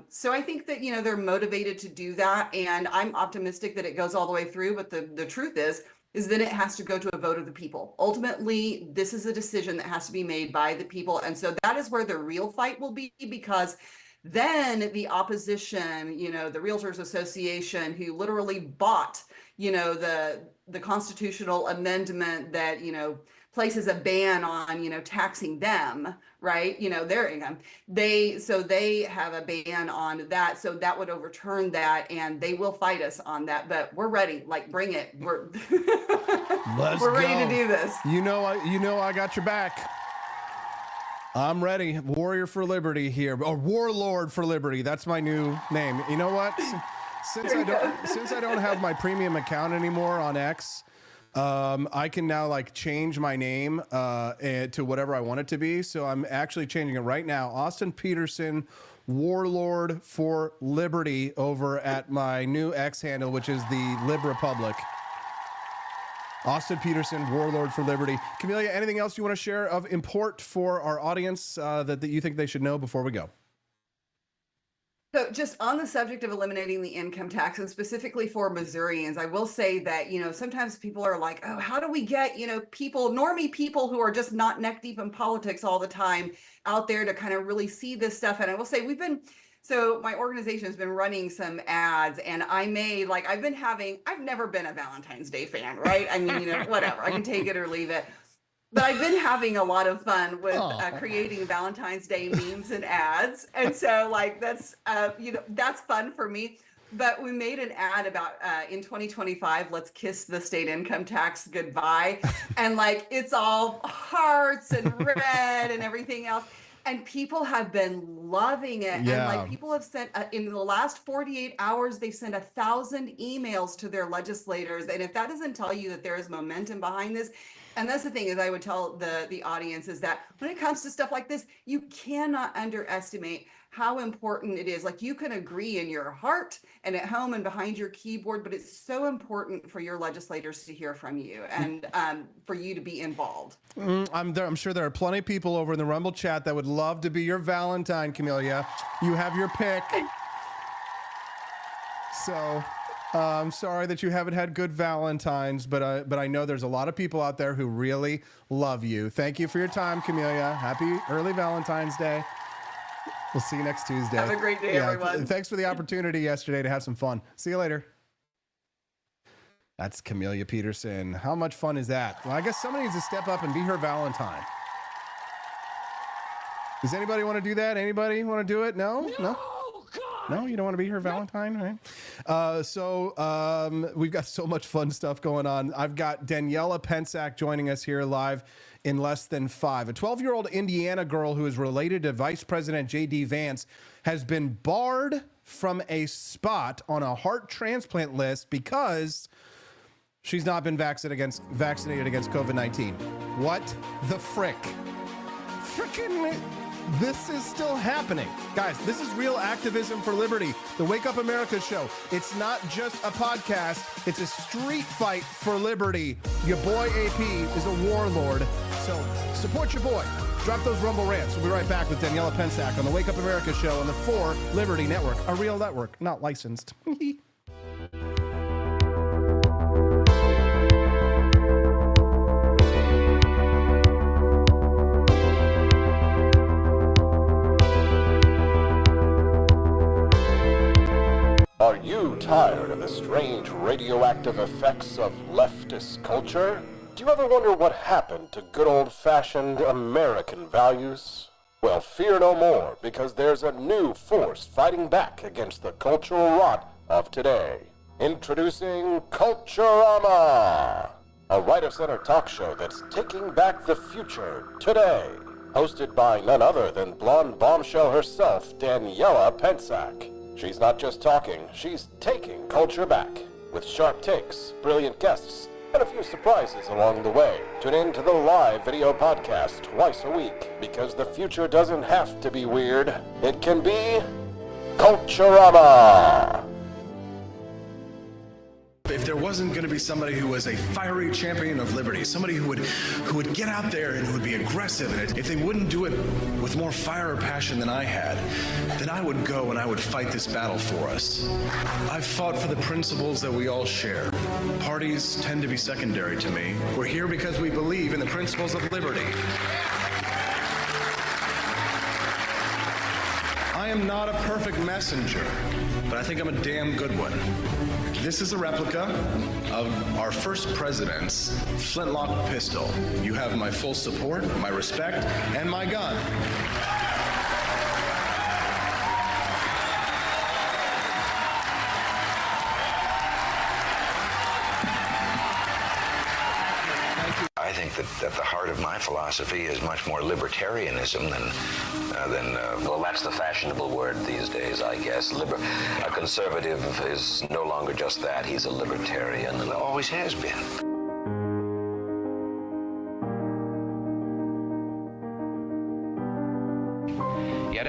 Speaker 24: So I think that, you know, they're motivated to do that. And I'm optimistic that it goes all the way through. But the truth is that it has to go to a vote of the people. Ultimately, this is a decision that has to be made by the people. And so that is where the real fight will be, because then the opposition, you know, the Realtors Association, who literally bought, you know, the constitutional amendment that, you know, places a ban on, you know, taxing them, right? You know, their income. They have a ban on that. So that would overturn that, and they will fight us on that. But we're ready. Like, bring it. We're ready to do this.
Speaker 5: You know, I got your back. I'm ready. Warrior for Liberty here, or Warlord for Liberty. That's my new name. You know what? Since I don't have my premium account anymore on X, I can now like change my name to whatever I want it to be. So I'm actually changing it right now. Austin Petersen, Warlord for Liberty, over at my new X handle, which is the Lib Republic. Austin Petersen, Warlord for Liberty. Camelia, anything else you want to share of import for our audience that you think they should know before we go?
Speaker 24: So just on the subject of eliminating the income tax, and specifically for Missourians, I will say that, sometimes people are like, oh, how do we get, normie people who are just not neck deep in politics all the time out there to kind of really see this stuff. And I will say my organization has been running some ads, and I've never been a Valentine's Day fan, right? I mean, whatever, I can take it or leave it. But I've been having a lot of fun with creating Valentine's Day memes and ads. And so that's fun for me. But we made an ad about in 2025, let's kiss the state income tax goodbye. And it's all hearts and red and everything else. And people have been loving it.
Speaker 5: Yeah.
Speaker 24: And people have sent, in the last 48 hours, they've sent 1,000 emails to their legislators. And if that doesn't tell you that there is momentum behind this, and that's the thing is I would tell the audience is that when it comes to stuff like this, you cannot underestimate how important it is. You can agree in your heart and at home and behind your keyboard, but it's so important for your legislators to hear from you and for you to be involved.
Speaker 5: I'm sure there are plenty of people over in the Rumble chat that would love to be your Valentine, Camelia. You have your pick. So I'm sorry that you haven't had good Valentines, but I know there's a lot of people out there who really love you. Thank you for your time, Camelia. Happy early Valentine's Day. We'll see you next Tuesday.
Speaker 24: Have a great day, everyone.
Speaker 5: Thanks for the opportunity yesterday to have some fun. See you later. That's Camelia Petersen. How much fun is that? Well, I guess somebody needs to step up and be her Valentine. Does anybody want to do that? Anybody want to do it? No? No, you don't want to be her Valentine, right? We've got so much fun stuff going on. I've got Daniela Pensack joining us here live in less than 5. A 12-year-old Indiana girl who is related to Vice President JD Vance has been barred from a spot on a heart transplant list because she's not been vaccinated against COVID-19. What the frick? Frickin'... This is still happening. Guys, this is real activism for liberty. The Wake Up America show. It's not just a podcast. It's a street fight for liberty. Your boy AP is a warlord. So support your boy. Drop those Rumble rants. We'll be right back with Daniela Pensack on the Wake Up America show on the 4 Liberty Network. A real network, not licensed.
Speaker 21: Are you tired of the strange radioactive effects of leftist culture? Do you ever wonder what happened to good old-fashioned American values? Well, fear no more, because there's a new force fighting back against the cultural rot of today. Introducing Culturama, a right-of-center talk show that's taking back the future today. Hosted by none other than blonde bombshell herself, Daniela Pensack. She's not just talking, she's taking culture back. With sharp takes, brilliant guests, and a few surprises along the way. Tune in to the live video podcast twice a week, because the future doesn't have to be weird. It can be Culturama.
Speaker 1: If there wasn't going to be somebody who was a fiery champion of liberty, somebody who would get out there and who would be aggressive, and if they wouldn't do it with more fire or passion than I had, then I would go and I would fight this battle for us. I've fought for the principles that we all share. Parties tend to be secondary to me. We're here because we believe in the principles of liberty. I am not a perfect messenger, but I think I'm a damn good one. This is a replica of our first president's flintlock pistol. You have my full support, my respect, and my gun.
Speaker 22: I think that the heart of my philosophy is much more libertarianism than that's the fashionable word these days, I guess. A conservative is no longer just that. He's a libertarian and always has been.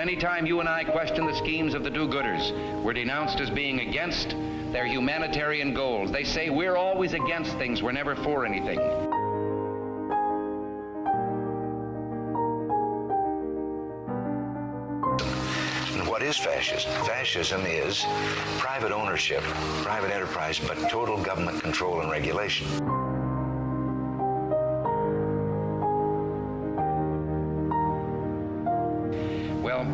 Speaker 23: any time you and I question the schemes of the do-gooders, we're denounced as being against their humanitarian goals. They say we're always against things, we're never for anything.
Speaker 22: And what is fascism? Fascism is private ownership, private enterprise, but total government control and regulation.
Speaker 23: Well,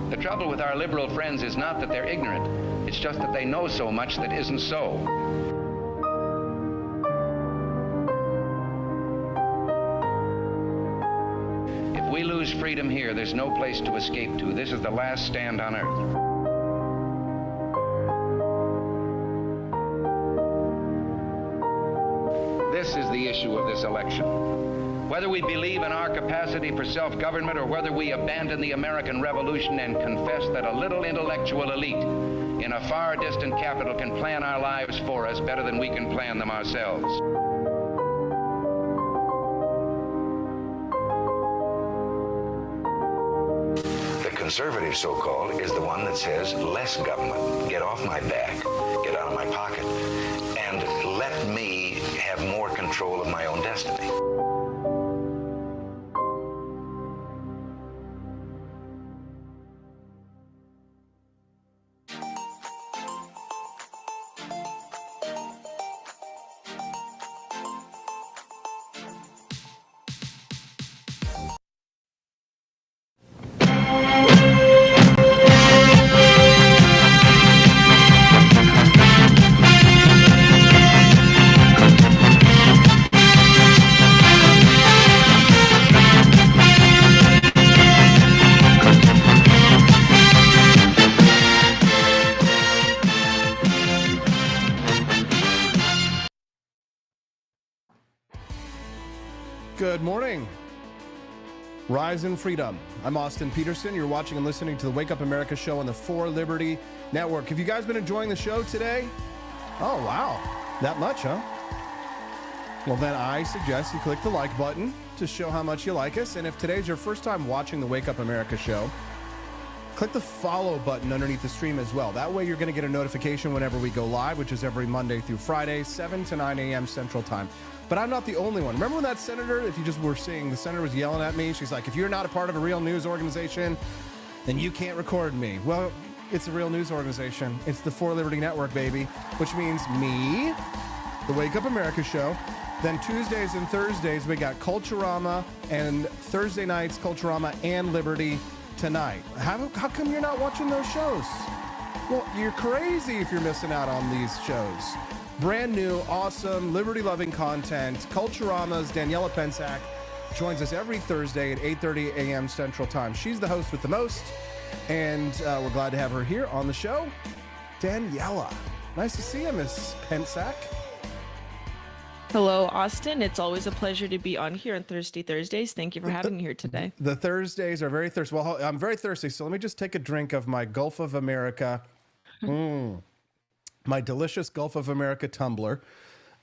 Speaker 23: the trouble with our liberal friends is not that they're ignorant. It's just that they know so much that isn't so. If we lose freedom here, there's no place to escape to. This is the last stand on earth. This is the issue of this election. Whether we believe in our capacity for self-government or whether we abandon the American Revolution and confess that a little intellectual elite in a far distant capital can plan our lives for us better than we can plan them ourselves.
Speaker 22: The conservative, so-called, is the one that says less government, get off my back, get out of my pocket, and let me have more control of my own destiny.
Speaker 5: Good morning. Rise in freedom. I'm Austin Petersen. You're watching and listening to the Wake Up America show on the For Liberty Network. Have you guys been enjoying the show today? Oh, wow. That much, huh? Well, then I suggest you click the like button to show how much you like us. And if today's your first time watching the Wake Up America show, click the follow button underneath the stream as well. That way you're going to get a notification whenever we go live, which is every Monday through Friday, 7 to 9 a.m. Central Time. But I'm not the only one. Remember when that senator, if you just were seeing, the senator was yelling at me? She's like, if you're not a part of a real news organization, then you can't record me. Well, it's a real news organization. It's the For Liberty Network, baby, which means me, the Wake Up America show. Then Tuesdays and Thursdays, we got Culturama, and Thursday nights, Culturama and Liberty Tonight. How come you're not watching those shows? Well, you're crazy if you're missing out on these shows. Brand new, awesome, liberty-loving content. Culturama's Daniela Pensack joins us every Thursday at 8:30 a.m. Central Time. She's the host with the most, and we're glad to have her here on the show. Daniela, nice to see you, Miss Pensack.
Speaker 3: Hello, Austin. It's always a pleasure to be on here on Thursdays. Thank you for having me here today.
Speaker 5: The Thursdays are very thirsty. Well, I'm very thirsty, so let me just take a drink of my Gulf of America. My delicious Gulf of America tumbler.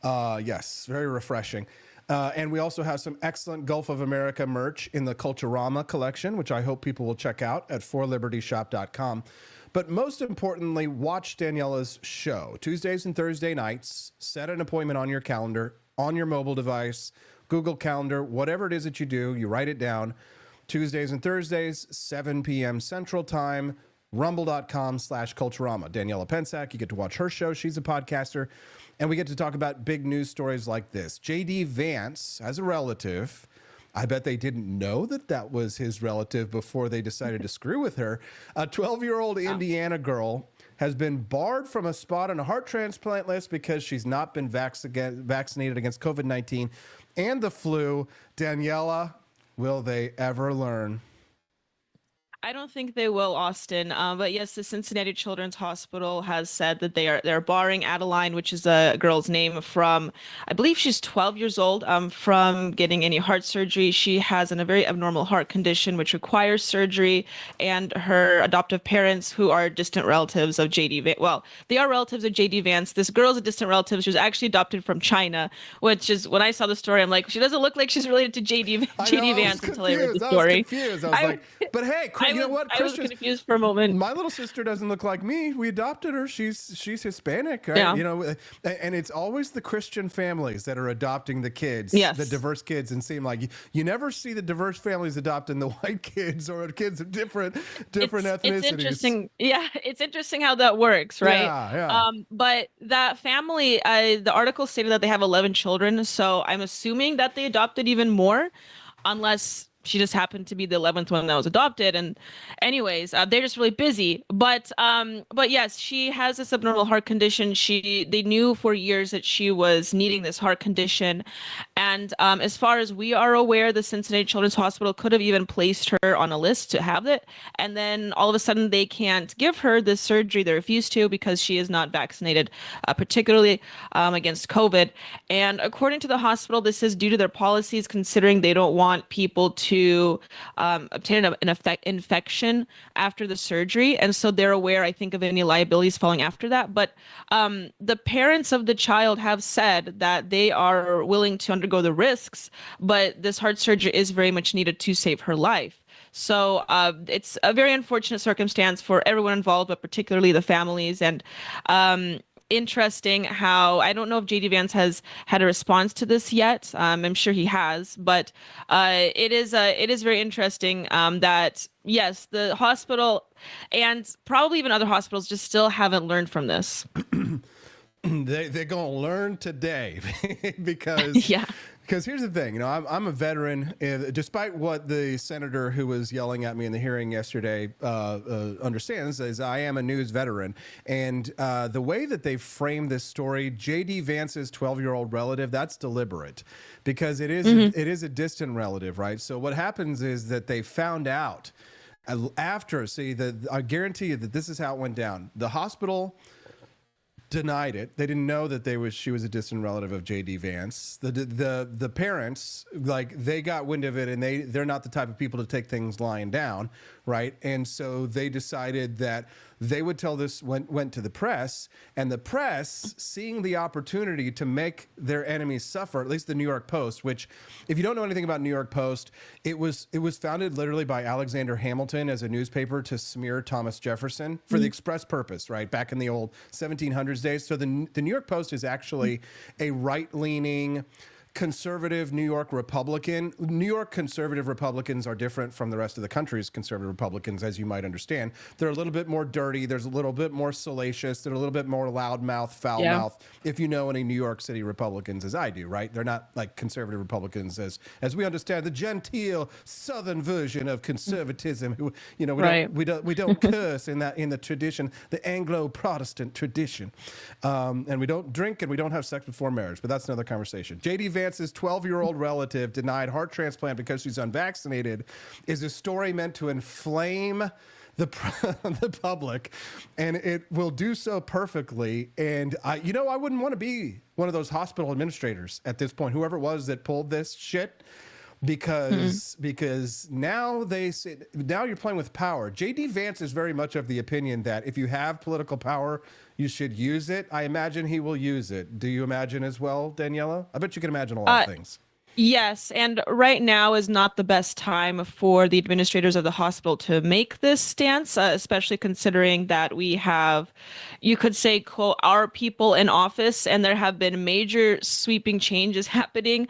Speaker 5: Yes, very refreshing. And we also have some excellent Gulf of America merch in the Culturama collection, which I hope people will check out at forlibertyshop.com. But most importantly, watch Daniela's show. Tuesdays and Thursday nights, set an appointment on your calendar, on your mobile device, Google Calendar, whatever it is that you do, you write it down. Tuesdays and Thursdays, 7 p.m. Central Time, rumble.com/Culturama. Daniela Pensack, you get to watch her show. She's a podcaster. And we get to talk about big news stories like this. JD Vance has a relative. I bet they didn't know that that was his relative before they decided to screw with her. A 12-year-old Indiana girl has been barred from a spot on a heart transplant list because she's not been vaccinated against COVID-19 and the flu. Daniela, will they ever learn?
Speaker 3: I don't think they will, Austin. But yes, the Cincinnati Children's Hospital has said that they're barring Adeline, which is a girl's name, from, I believe she's 12 years old, from getting any heart surgery. She has a very abnormal heart condition which requires surgery, and her adoptive parents, who are distant relatives of JD Vance, well, they are relatives of JD Vance. This girl's a distant relative. She was actually adopted from China, which is, when I saw the story, I'm like, she doesn't look like she's related to JD Vance until I read the story.
Speaker 5: I was confused. I was like, but hey, you know what?
Speaker 3: I was confused for a moment.
Speaker 5: My little sister doesn't look like me. We adopted her. She's Hispanic, right?
Speaker 3: Yeah.
Speaker 5: You know, and it's always the Christian families that are adopting the kids,
Speaker 3: Yes.
Speaker 5: the diverse kids, and seem like you never see the diverse families adopting the white kids or kids of different ethnicities.
Speaker 3: It's interesting. Yeah, it's interesting how that works, right?
Speaker 5: Yeah.
Speaker 3: But that family, the article stated that they have 11 children, so I'm assuming that they adopted even more, unless she just happened to be the 11th one that was adopted. And anyways, they're just really busy. But yes, she has this abnormal heart condition. They knew for years that she was needing this heart condition. And as far as we are aware, the Cincinnati Children's Hospital could have even placed her on a list to have it. And then all of a sudden they can't give her this surgery. They refuse to because she is not vaccinated, particularly against COVID. And according to the hospital, this is due to their policies, considering they don't want people to obtain an infection after the surgery. And so they're aware, I think, of any liabilities falling after that. But the parents of the child have said that they are willing to undergo the risks, but this heart surgery is very much needed to save her life. So it's a very unfortunate circumstance for everyone involved, but particularly the families. And interesting how, I don't know if JD Vance has had a response to this yet. I'm sure he has, but it is very interesting that yes, the hospital and probably even other hospitals just still haven't learned from this.
Speaker 5: They're gonna learn today because Because here's the thing, you know, I'm a veteran. Despite what the senator who was yelling at me in the hearing yesterday understands, is I am a news veteran. And the way that they framed this story, JD Vance's 12-year-old relative, that's deliberate because it is a distant relative, right? So what happens is that they found out after. See, I guarantee you that this is how it went down. The hospital denied it. They didn't know that she was a distant relative of JD Vance. The parents, like, they got wind of it, and they're not the type of people to take things lying down, right? And so they decided that they would tell this, went to the press, and the press, seeing the opportunity to make their enemies suffer, at least the New York Post, which, if you don't know anything about New York Post, it was founded literally by Alexander Hamilton as a newspaper to smear Thomas Jefferson for the express purpose, right? Back in the old 1700s days. So the New York Post is actually a right-leaning, conservative New York Republican. New York conservative Republicans are different from the rest of the country's conservative Republicans, as you might understand. They're a little bit more dirty. There's a little bit more salacious. They're a little bit more loudmouth, foul-mouthed. If you know any New York City Republicans, as I do, right? They're not like conservative Republicans as we understand the genteel Southern version of conservatism. Who, you know, we don't curse in the tradition, the Anglo-Protestant tradition, and we don't drink and we don't have sex before marriage. But that's another conversation. JD Vance's 12-year-old relative denied heart transplant because she's unvaccinated is a story meant to inflame the public, and it will do so perfectly. And I wouldn't want to be one of those hospital administrators at this point, whoever it was that pulled this shit, because now you're playing with power. JD Vance is very much of the opinion that if you have political power, you should use it. I imagine he will use it. Do you imagine as well, Daniela? I bet you can imagine a lot of things.
Speaker 3: Yes, and right now is not the best time for the administrators of the hospital to make this stance, especially considering that we have, you could say, quote, our people in office, and there have been major sweeping changes happening,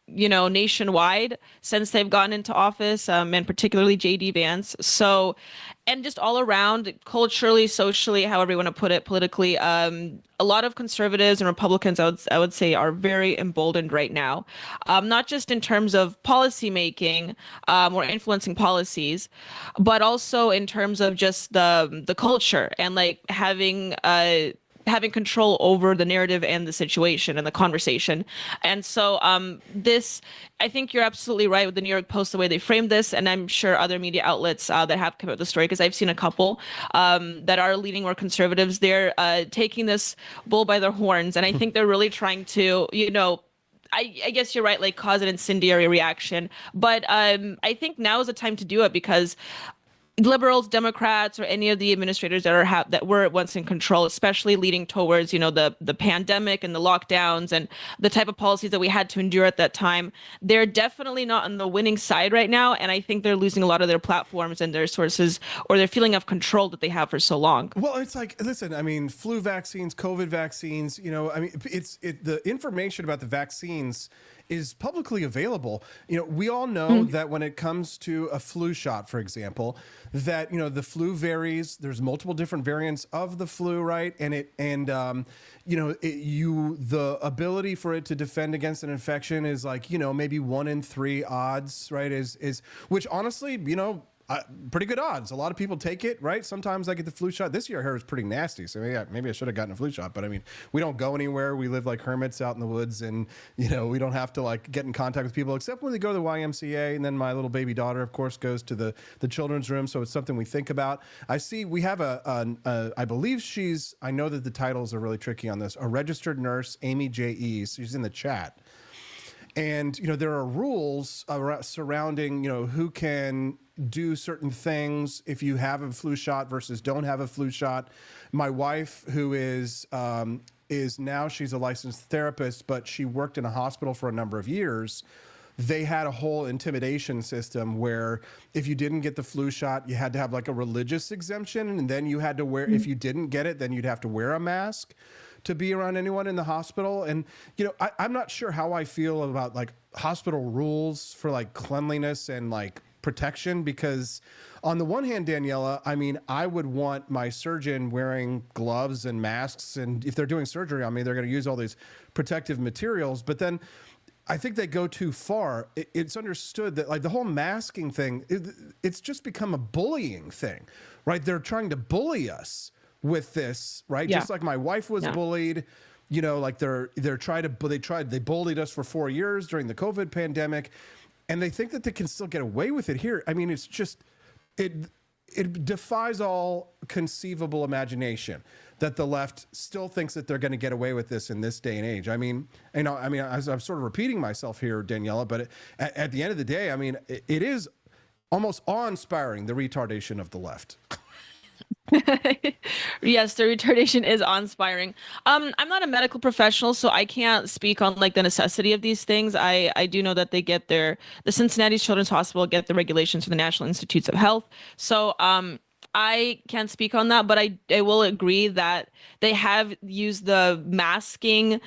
Speaker 3: nationwide since they've gotten into office, and particularly JD Vance. So, and just all around, culturally, socially, however you want to put it, politically, a lot of conservatives and Republicans, I would say, are very emboldened right now, not just in terms of policy making or influencing policies, but also in terms of just the culture and like having control over the narrative and the situation and the conversation. And so I think you're absolutely right with the New York Post, the way they framed this, and I'm sure other media outlets that have come out with the story, because I've seen a couple that are leaning more conservatives. They're taking this bull by their horns, and I think they're really trying to, I guess you're right, like cause an incendiary reaction. But I think now is the time to do it, because liberals, Democrats, or any of the administrators that were once in control, especially leading towards, the pandemic and the lockdowns and the type of policies that we had to endure at that time, they're definitely not on the winning side right now. And I think they're losing a lot of their platforms and their sources or their feeling of control that they have for so long.
Speaker 5: Well, it's like, listen, I mean, flu vaccines, COVID vaccines, the information about the vaccines is publicly available. We all know that when it comes to a flu shot, for example, that the flu varies. There's multiple different variants of the flu, right? And the ability for it to defend against an infection is like maybe 1 in 3 odds, right? Is which honestly, pretty good odds. A lot of people take it, right? Sometimes I get the flu shot. This year, hair was pretty nasty, so yeah, maybe I should have gotten a flu shot. But I mean, we don't go anywhere. We live like hermits out in the woods, and we don't have to like get in contact with people except when they go to the YMCA. And then my little baby daughter, of course, goes to the children's room, so it's something we think about. I see we have I believe I know that the titles are really tricky on this. A registered nurse, Amy J.E. She's in the chat. And, there are rules surrounding, who can do certain things if you have a flu shot versus don't have a flu shot. My wife, who is now, she's a licensed therapist, but she worked in a hospital for a number of years. They had a whole intimidation system where if you didn't get the flu shot, you had to have like a religious exemption. And then you had to wear, if you didn't get it, then you'd have to wear a mask to be around anyone in the hospital. And, I'm not sure how I feel about like hospital rules for like cleanliness and like protection, because on the one hand, Daniela, I mean, I would want my surgeon wearing gloves and masks. And if they're doing surgery on me, they're going to use all these protective materials. But then I think they go too far. It's understood that like the whole masking thing, it's just become a bullying thing, right? They're trying to bully us with this, right?
Speaker 3: Yeah.
Speaker 5: Just like my wife was bullied, like they bullied us for 4 years during the COVID pandemic, and they think that they can still get away with it here. I mean, it's just, it defies all conceivable imagination that the left still thinks that they're going to get away with this in this day and age. I mean, I'm sort of repeating myself here, Daniela, but at the end of the day, I mean, it is almost awe-inspiring, the retardation of the left.
Speaker 3: Yes, the retardation is awe-inspiring. I'm not a medical professional, so I can't speak on like the necessity of these things. I do know that they get the Cincinnati Children's Hospital get the regulations from the National Institutes of Health. So I can't speak on that, but I will agree that they have used the masking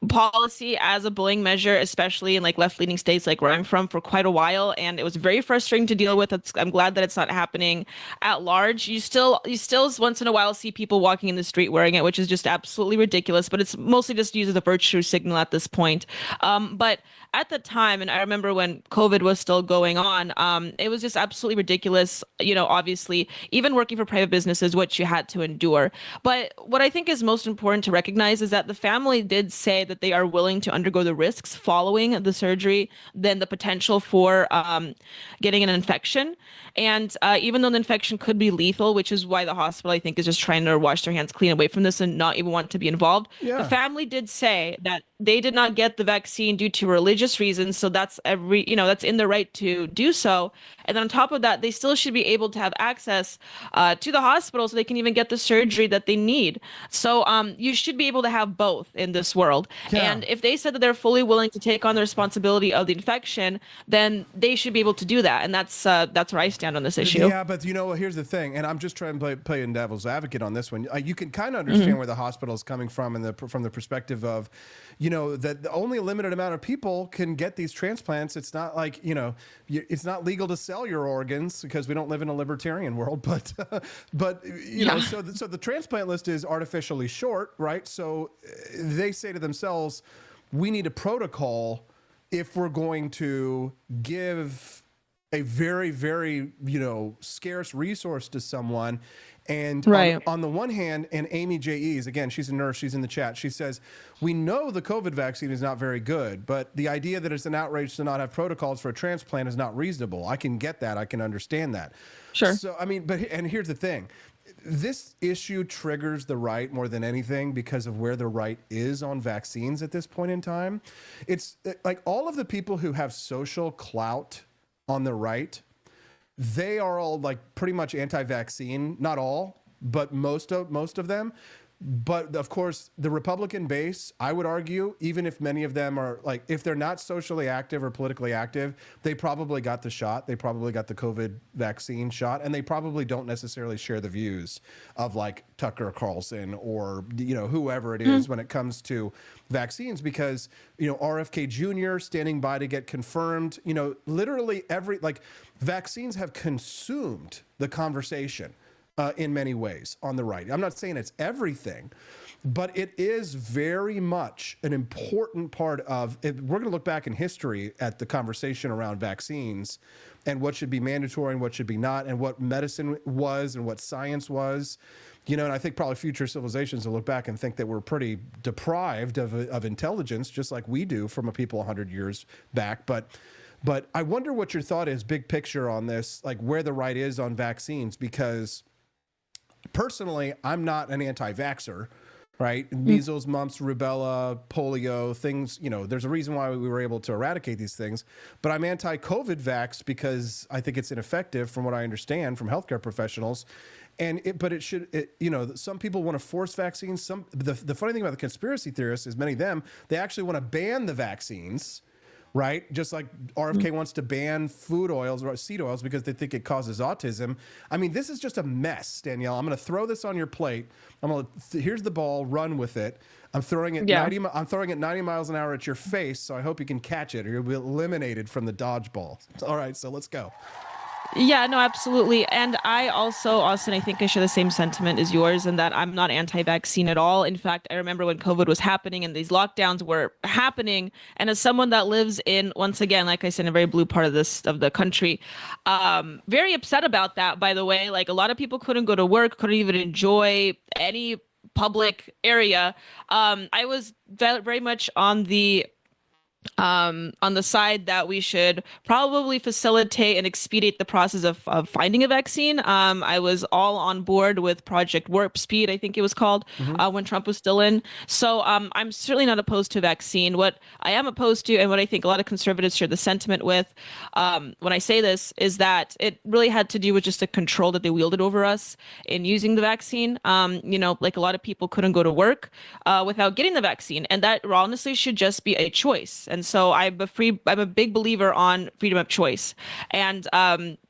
Speaker 3: policy as a bullying measure, especially in like left-leaning states like where I'm from, for quite a while, and it was very frustrating to deal with. I'm glad that it's not happening at large. You still once in a while see people walking in the street wearing it, which is just absolutely ridiculous, but it's mostly just used as a virtue signal at this point. But at the time, and I remember when COVID was still going on, it was just absolutely ridiculous, obviously, even working for private businesses, what you had to endure. But what I think is most important to recognize is that the family did say that they are willing to undergo the risks following the surgery than the potential for getting an infection. And even though the infection could be lethal, which is why the hospital, I think, is just trying to wash their hands clean away from this and not even want to be involved. Yeah. The family did say that they did not get the vaccine due to religious reasons. So that's that's in their right to do so. And then on top of that, they still should be able to have access to the hospital so they can even get the surgery that they need. So you should be able to have both in this world. Yeah. And if they said that they're fully willing to take on the responsibility of the infection, then they should be able to do that. And that's where I stand on this issue.
Speaker 5: Yeah, but here's the thing, and I'm just trying to play devil's advocate on this one. You can kind of understand where the hospital is coming from, and from the perspective of, that only a limited amount of people can get these transplants. It's not like, it's not legal to sell your organs because we don't live in a libertarian world, but so the transplant list is artificially short, right? So they say to themselves, we need a protocol if we're going to give a very, very, scarce resource to someone. And right. on the one hand, and Amy J.E.'s, again, she's a nurse, she's in the chat, she says, we know the COVID vaccine is not very good, but the idea that it's an outrage to not have protocols for a transplant is not reasonable. I can get that. I can understand that. Sure. So, and here's the thing. This issue triggers the right more than anything because of where the right is on vaccines at this point in time. It's like all of the people who have social clout on the right, they are all like pretty much anti-vaccine. Not all, but most of them. But of course, the Republican base, I would argue, even if many of them are like, if they're not socially active or politically active, they probably got the shot. They probably got the COVID vaccine shot, and they probably don't necessarily share the views of like Tucker Carlson or, you know, whoever it is when it comes to vaccines, because, you know, RFK Jr. standing by to get confirmed, you know, literally vaccines have consumed the conversation. In many ways on the right. I'm not saying it's everything, but it is very much an important part of it. We're going to look back in history at the conversation around vaccines and what should be mandatory and what should be not, and what medicine was and what science was. You know, and I think probably future civilizations will look back and think that we're pretty deprived of intelligence, just like we do from a people 100 years back. But I wonder what your thought is, big picture on this, like where the right is on vaccines, because personally, I'm not an anti-vaxxer, right? Measles, mumps, rubella, polio, things, you know, there's a reason why we were able to eradicate these things. But I'm anti-COVID vax because I think it's ineffective from what I understand from healthcare professionals. But it should, you know, some people want to force vaccines. The funny thing about the conspiracy theorists is many of them, they actually want to ban the vaccines. Right? Just like RFK wants to ban food oils or seed oils because they think it causes autism. I mean, this is just a mess, Danielle. I'm going to throw this on your plate. Here's the ball, run with it. I'm throwing it 90 miles an hour at your face, so I hope you can catch it or you'll be eliminated from the dodgeball. All right, so let's go.
Speaker 3: Yeah, no, absolutely. And I also, Austin, I think I share the same sentiment as yours in that I'm not anti-vaccine at all. In fact, I remember when COVID was happening and these lockdowns were happening. And as someone that lives in, once again, like I said, in a very blue part of the country, very upset about that, by the way. Like a lot of people couldn't go to work, couldn't even enjoy any public area. I was very much on the side that we should probably facilitate and expedite the process of finding a vaccine. I was all on board with Project Warp Speed, I think it was called, when Trump was still in. So I'm certainly not opposed to a vaccine. What I am opposed to, and what I think a lot of conservatives share the sentiment with, when I say this, is that it really had to do with just the control that they wielded over us in using the vaccine. You know, like a lot of people couldn't go to work without getting the vaccine, and that honestly should just be a choice. And so I'm a big believer on freedom of choice. And,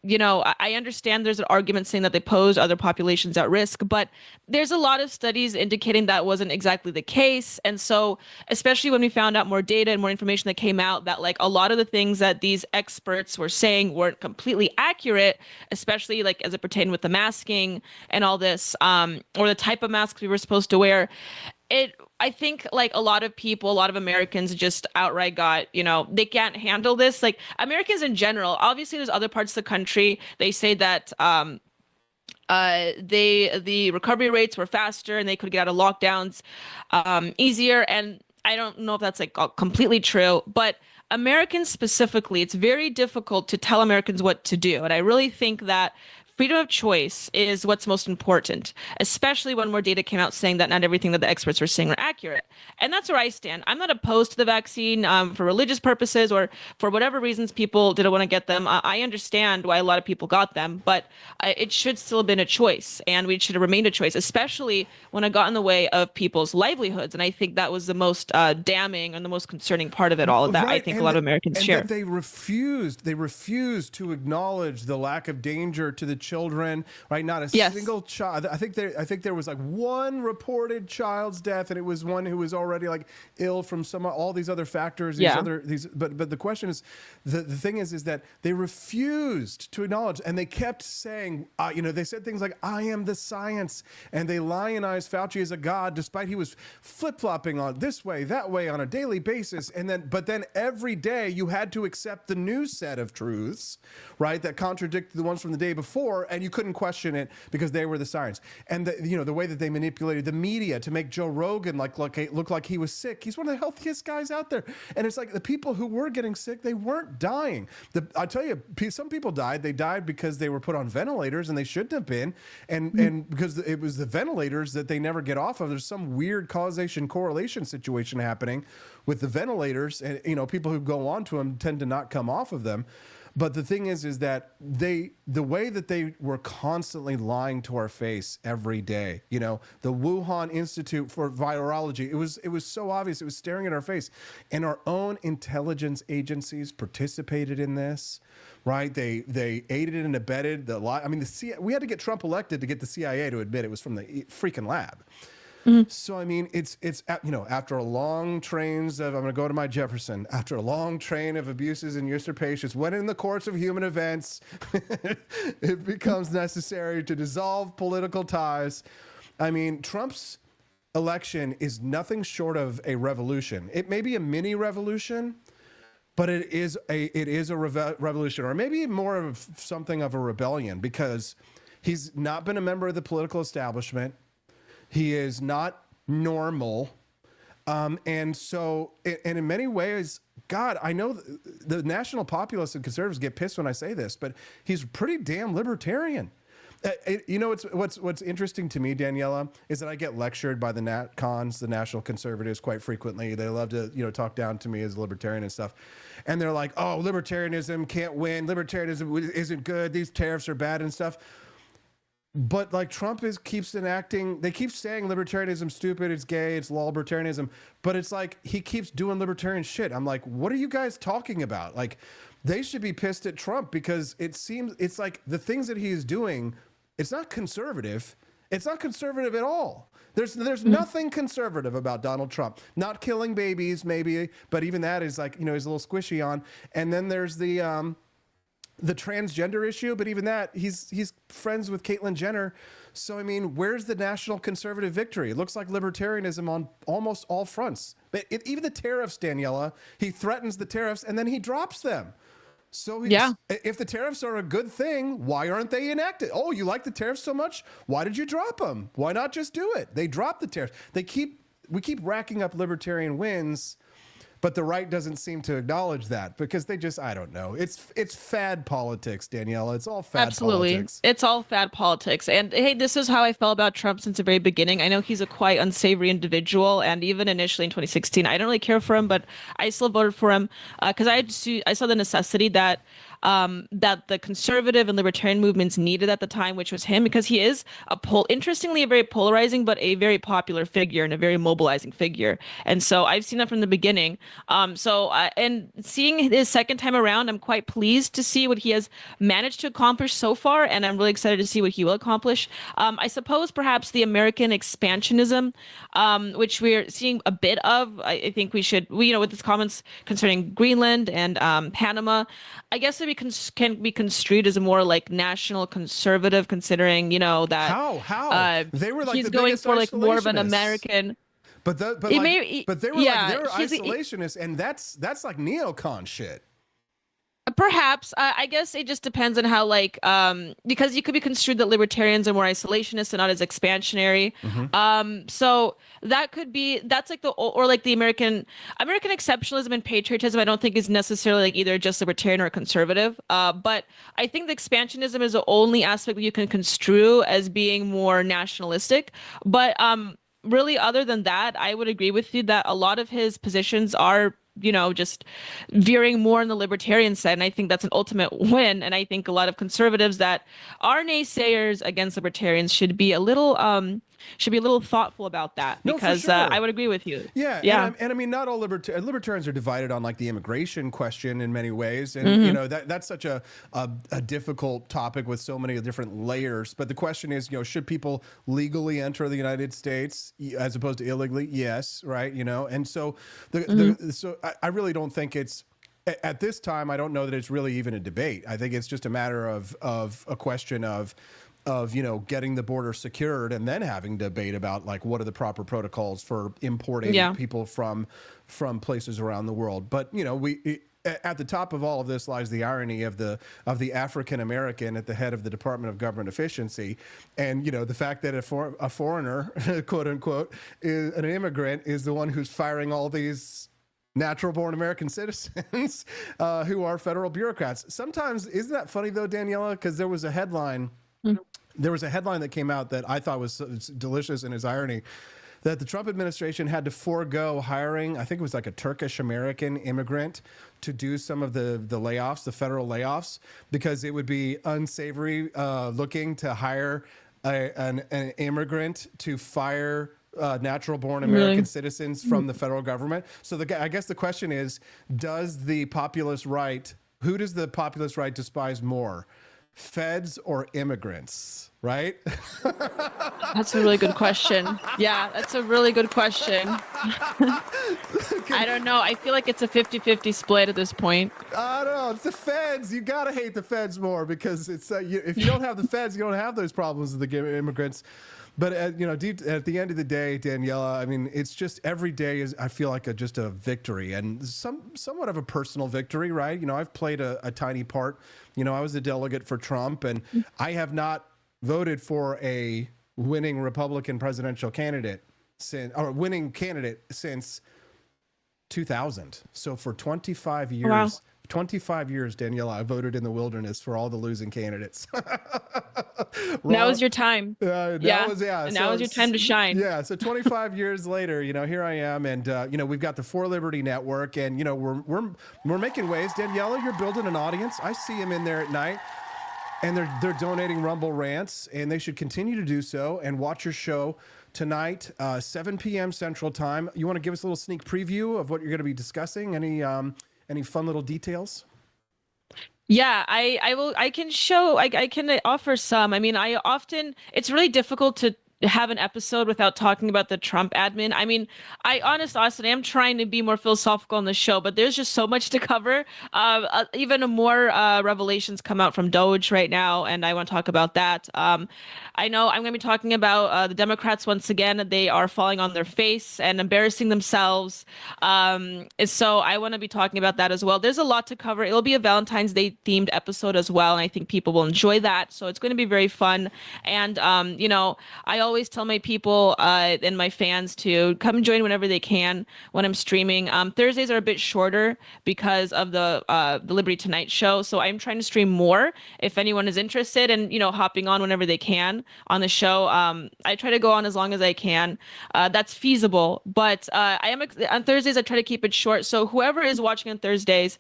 Speaker 3: you know, I understand there's an argument saying that they pose other populations at risk, but there's a lot of studies indicating that wasn't exactly the case. And so, especially when we found out more data and more information that came out that like a lot of the things that these experts were saying weren't completely accurate, especially like as it pertained with the masking and all this, or the type of masks we were supposed to wear. I think like a lot of people, a lot of Americans just outright got, you know, they can't handle this. Like Americans in general, obviously there's other parts of the country. They say that the recovery rates were faster and they could get out of lockdowns easier. And I don't know if that's like completely true, but Americans specifically, it's very difficult to tell Americans what to do. And I really think that freedom of choice is what's most important, especially when more data came out saying that not everything that the experts were saying were accurate. And that's where I stand. I'm not opposed to the vaccine for religious purposes or for whatever reasons people didn't want to get them. I understand why a lot of people got them, but it should still have been a choice, and we should have remained a choice, especially when it got in the way of people's livelihoods. And I think that was the most damning and the most concerning part of it all, that I think a lot of Americans share.
Speaker 5: They refused to acknowledge the lack of danger to the children, right? Not a single child. I think there was like one reported child's death, and it was one who was already like ill from all these other factors. But the question is, the thing is that they refused to acknowledge, and they kept saying, you know, they said things like, "I am the science," and they lionized Fauci as a god, despite he was flip-flopping on this way, that way on a daily basis. But then every day you had to accept the new set of truths, right, that contradicted the ones from the day before. And you couldn't question it because they were the science. And the way that they manipulated the media to make Joe Rogan look like he was sick. He's one of the healthiest guys out there. And it's like the people who were getting sick, they weren't dying. I tell you, some people died. They died because they were put on ventilators, and they shouldn't have been. And because it was the ventilators that they never get off of. There's some weird causation correlation situation happening with the ventilators, and you know, people who go onto them tend to not come off of them. But the thing is that the way that they were constantly lying to our face every day, you know, the Wuhan Institute for Virology, it was so obvious. It was staring at our face, and our own intelligence agencies participated in this, right? They aided and abetted the lie. I mean, we had to get Trump elected to get the CIA to admit it was from the freaking lab. So, I mean, it's you know, after a long trains of, I'm going to go to my Jefferson, after a long train of abuses and usurpations, when in the course of human events, it becomes necessary to dissolve political ties. I mean, Trump's election is nothing short of a revolution. It may be a mini revolution, but it is a revolution, or maybe more of something of a rebellion, because he's not been a member of the political establishment. He is not normal. And so, and in many ways, God, I know the national populists and conservatives get pissed when I say this, but he's pretty damn libertarian. You know, what's interesting to me, Daniela, is that I get lectured by the NatCons, the national conservatives, quite frequently. They love to, you know, talk down to me as a libertarian and stuff. And they're like, oh, libertarianism can't win. Libertarianism isn't good. These tariffs are bad and stuff. But like Trump keeps enacting, they keep saying libertarianism's stupid, it's gay, it's law libertarianism, but it's like he keeps doing libertarian shit. I'm like, what are you guys talking about? Like, they should be pissed at Trump, because it seems it's like the things that he is doing, it's not conservative. It's not conservative at all. There's nothing conservative about Donald Trump. Not killing babies, maybe, but even that is like, you know, he's a little squishy on. And then there's the transgender issue, but even that, he's friends with Caitlyn Jenner. So, I mean, where's the national conservative victory? It looks like libertarianism on almost all fronts. But even the tariffs, Daniela, he threatens the tariffs and then he drops them. So if the tariffs are a good thing, why aren't they enacted? Oh, you like the tariffs so much? Why did you drop them? Why not just do it? They dropped the tariffs. We keep racking up libertarian wins, but the right doesn't seem to acknowledge that, because they just, I don't know. It's fad politics, Daniela. It's all fad politics.
Speaker 3: It's all fad politics. And hey, this is how I felt about Trump since the very beginning. I know he's a quite unsavory individual, and even initially in 2016, I don't really care for him, but I still voted for him because I saw the necessity that the conservative and libertarian movements needed at the time, which was him, because he is interestingly a very polarizing but a very popular figure and a very mobilizing figure. And so I've seen that from the beginning. And seeing his second time around, I'm quite pleased to see what he has managed to accomplish so far, and I'm really excited to see what he will accomplish. I suppose perhaps the American expansionism, which we're seeing a bit of. I think we with his comments concerning Greenland and Panama, I guess it can be construed as a more like national conservative, considering that
Speaker 5: how they were like
Speaker 3: he's
Speaker 5: the
Speaker 3: going
Speaker 5: biggest
Speaker 3: for like more of an
Speaker 5: isolationists.
Speaker 3: American.
Speaker 5: But they were they're isolationists, and that's like neocon shit.
Speaker 3: Perhaps. I guess it just depends on how, because you could be construed that libertarians are more isolationist and not as expansionary. So that's like the American exceptionalism and patriotism, I don't think is necessarily like either just libertarian or conservative. But I think the expansionism is the only aspect that you can construe as being more nationalistic. But really, other than that, I would agree with you that a lot of his positions are just veering more on the libertarian side. And I think that's an ultimate win. And I think a lot of conservatives that are naysayers against libertarians should be a little thoughtful about that, because I would agree with you.
Speaker 5: Yeah. And I mean, not all libertarians are divided on like the immigration question in many ways. And, that's such a difficult topic with so many different layers. But the question is, should people legally enter the United States as opposed to illegally? Yes. Right. And so I really don't think it's, at this time, I don't know that it's really even a debate. I think it's just a matter of a question of getting the border secured and then having debate about like what are the proper protocols for importing people from places around the world. But at the top of all of this lies the irony of the African American at the head of the Department of Government Efficiency, and the fact that a foreigner, quote unquote, an immigrant, is the one who's firing all these natural-born American citizens who are federal bureaucrats. Sometimes, isn't that funny though, Daniela? Because there was a headline. There was a headline that came out that I thought was delicious in its irony. that the Trump administration had to forego hiring, I think it was like a Turkish American immigrant to do some of the layoffs, the federal layoffs, because it would be unsavory looking to hire an immigrant to fire natural-born American citizens from the federal government. So I guess the question is, does the populist right, who does the populist right despise more, feds or immigrants? Right?
Speaker 3: That's a really good question. Yeah, that's a really good question. I don't know. I feel like it's a 50-50 split at this point.
Speaker 5: I don't know. It's the feds. You got to hate the feds more because it's if you don't have the feds, you don't have those problems with the immigrants. But at the end of the day, Daniela, I mean, it's just every day I feel like just a victory and somewhat of a personal victory, right? I've played a tiny part. I was a delegate for Trump, and I have not voted for a winning Republican presidential candidate since 2000. So for 25 years,
Speaker 3: wow.
Speaker 5: 25 years, Daniela, I voted in the wilderness for all the losing candidates.
Speaker 3: Now is your time.
Speaker 5: Now is
Speaker 3: your time to shine.
Speaker 5: Yeah. So 25 years later, here I am, and we've got the For Liberty Network, and we're making waves. Daniela, you're building an audience. I see them in there at night. And they're donating Rumble Rants, and they should continue to do so. And watch your show tonight, 7 p.m. Central Time. You want to give us a little sneak preview of what you're going to be discussing? Any fun little details?
Speaker 3: Yeah, I will. I can offer some. I mean, it's really difficult to have an episode without talking about the Trump admin. I mean, I honestly am trying to be more philosophical on the show, but there's just so much to cover. Even more revelations come out from DOGE right now, and I want to talk about that. I know I'm going to be talking about the Democrats once again. They are falling on their face and embarrassing themselves. So I want to be talking about that as well. There's a lot to cover. It'll be a Valentine's Day themed episode as well, and I think people will enjoy that. So it's going to be very fun. And, I always tell my people and my fans to come join whenever they can when I'm streaming. Thursdays are a bit shorter because of the Liberty Tonight show. So I'm trying to stream more if anyone is interested and, hopping on whenever they can on the show. I try to go on as long as I can. That's feasible. But on Thursdays, I try to keep it short. So whoever is watching on Thursdays,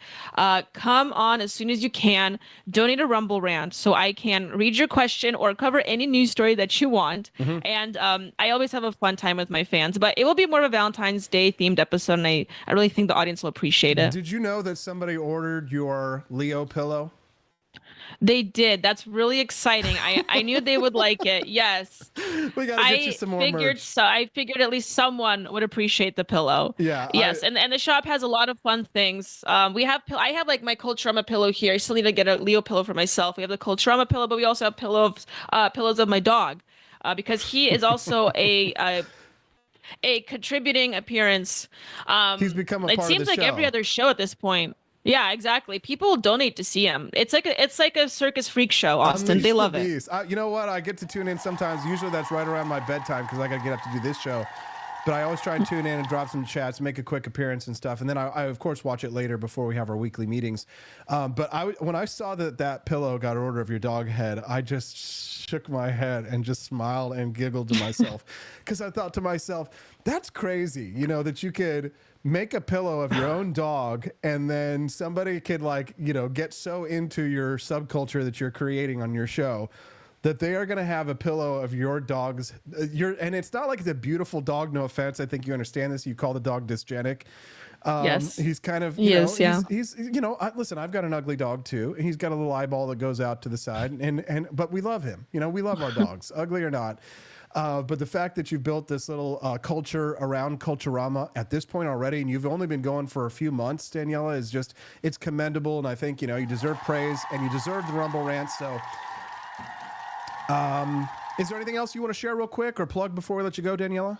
Speaker 3: come on as soon as you can. Donate a Rumble Rant so I can read your question or cover any news story that you want. Mm-hmm. And I always have a fun time with my fans, but it will be more of a Valentine's Day themed episode, and I really think the audience will appreciate it.
Speaker 5: Did you know that somebody ordered your Leo pillow?
Speaker 3: They did. That's really exciting. I knew they would like it. Yes.
Speaker 5: We gotta get you some more merch.
Speaker 3: So I figured at least someone would appreciate the pillow.
Speaker 5: Yeah.
Speaker 3: Yes, and the shop has a lot of fun things. I have like my Culturama pillow here. I still need to get a Leo pillow for myself. We have the Culturama pillow, but we also have pillows of my dog. Because he is also a contributing appearance.
Speaker 5: He's become a part of the show.
Speaker 3: It seems like every other show at this point. Yeah, exactly. People donate to see him. It's like a circus freak show, Austin.
Speaker 5: Unleash
Speaker 3: they love
Speaker 5: the
Speaker 3: it.
Speaker 5: beast. You know what? I get to tune in sometimes. Usually that's right around my bedtime because I got to get up to do this show. But I always try and tune in and drop some chats, make a quick appearance and stuff. And then I of course, watch it later before we have our weekly meetings. But when I saw that pillow got an order of your dog head, I just shook my head and just smiled and giggled to myself. Because I thought to myself, that's crazy, that you could make a pillow of your own dog and then somebody could get so into your subculture that you're creating on your show that they are going to have a pillow of your dog's and it's not like it's a beautiful dog. No offense. I think you understand this. You call the dog dysgenic.
Speaker 3: Yes.
Speaker 5: He's kind of, he's listen, I've got an ugly dog too. And he's got a little eyeball that goes out to the side but we love him. We love our dogs, ugly or not. But the fact that you've built this little culture around Culturama at this point already, and you've only been going for a few months, Daniela, it's commendable. And I think, you deserve praise and you deserve the Rumble Rant. So, is there anything else you want to share real quick or plug before we let you go, Daniela?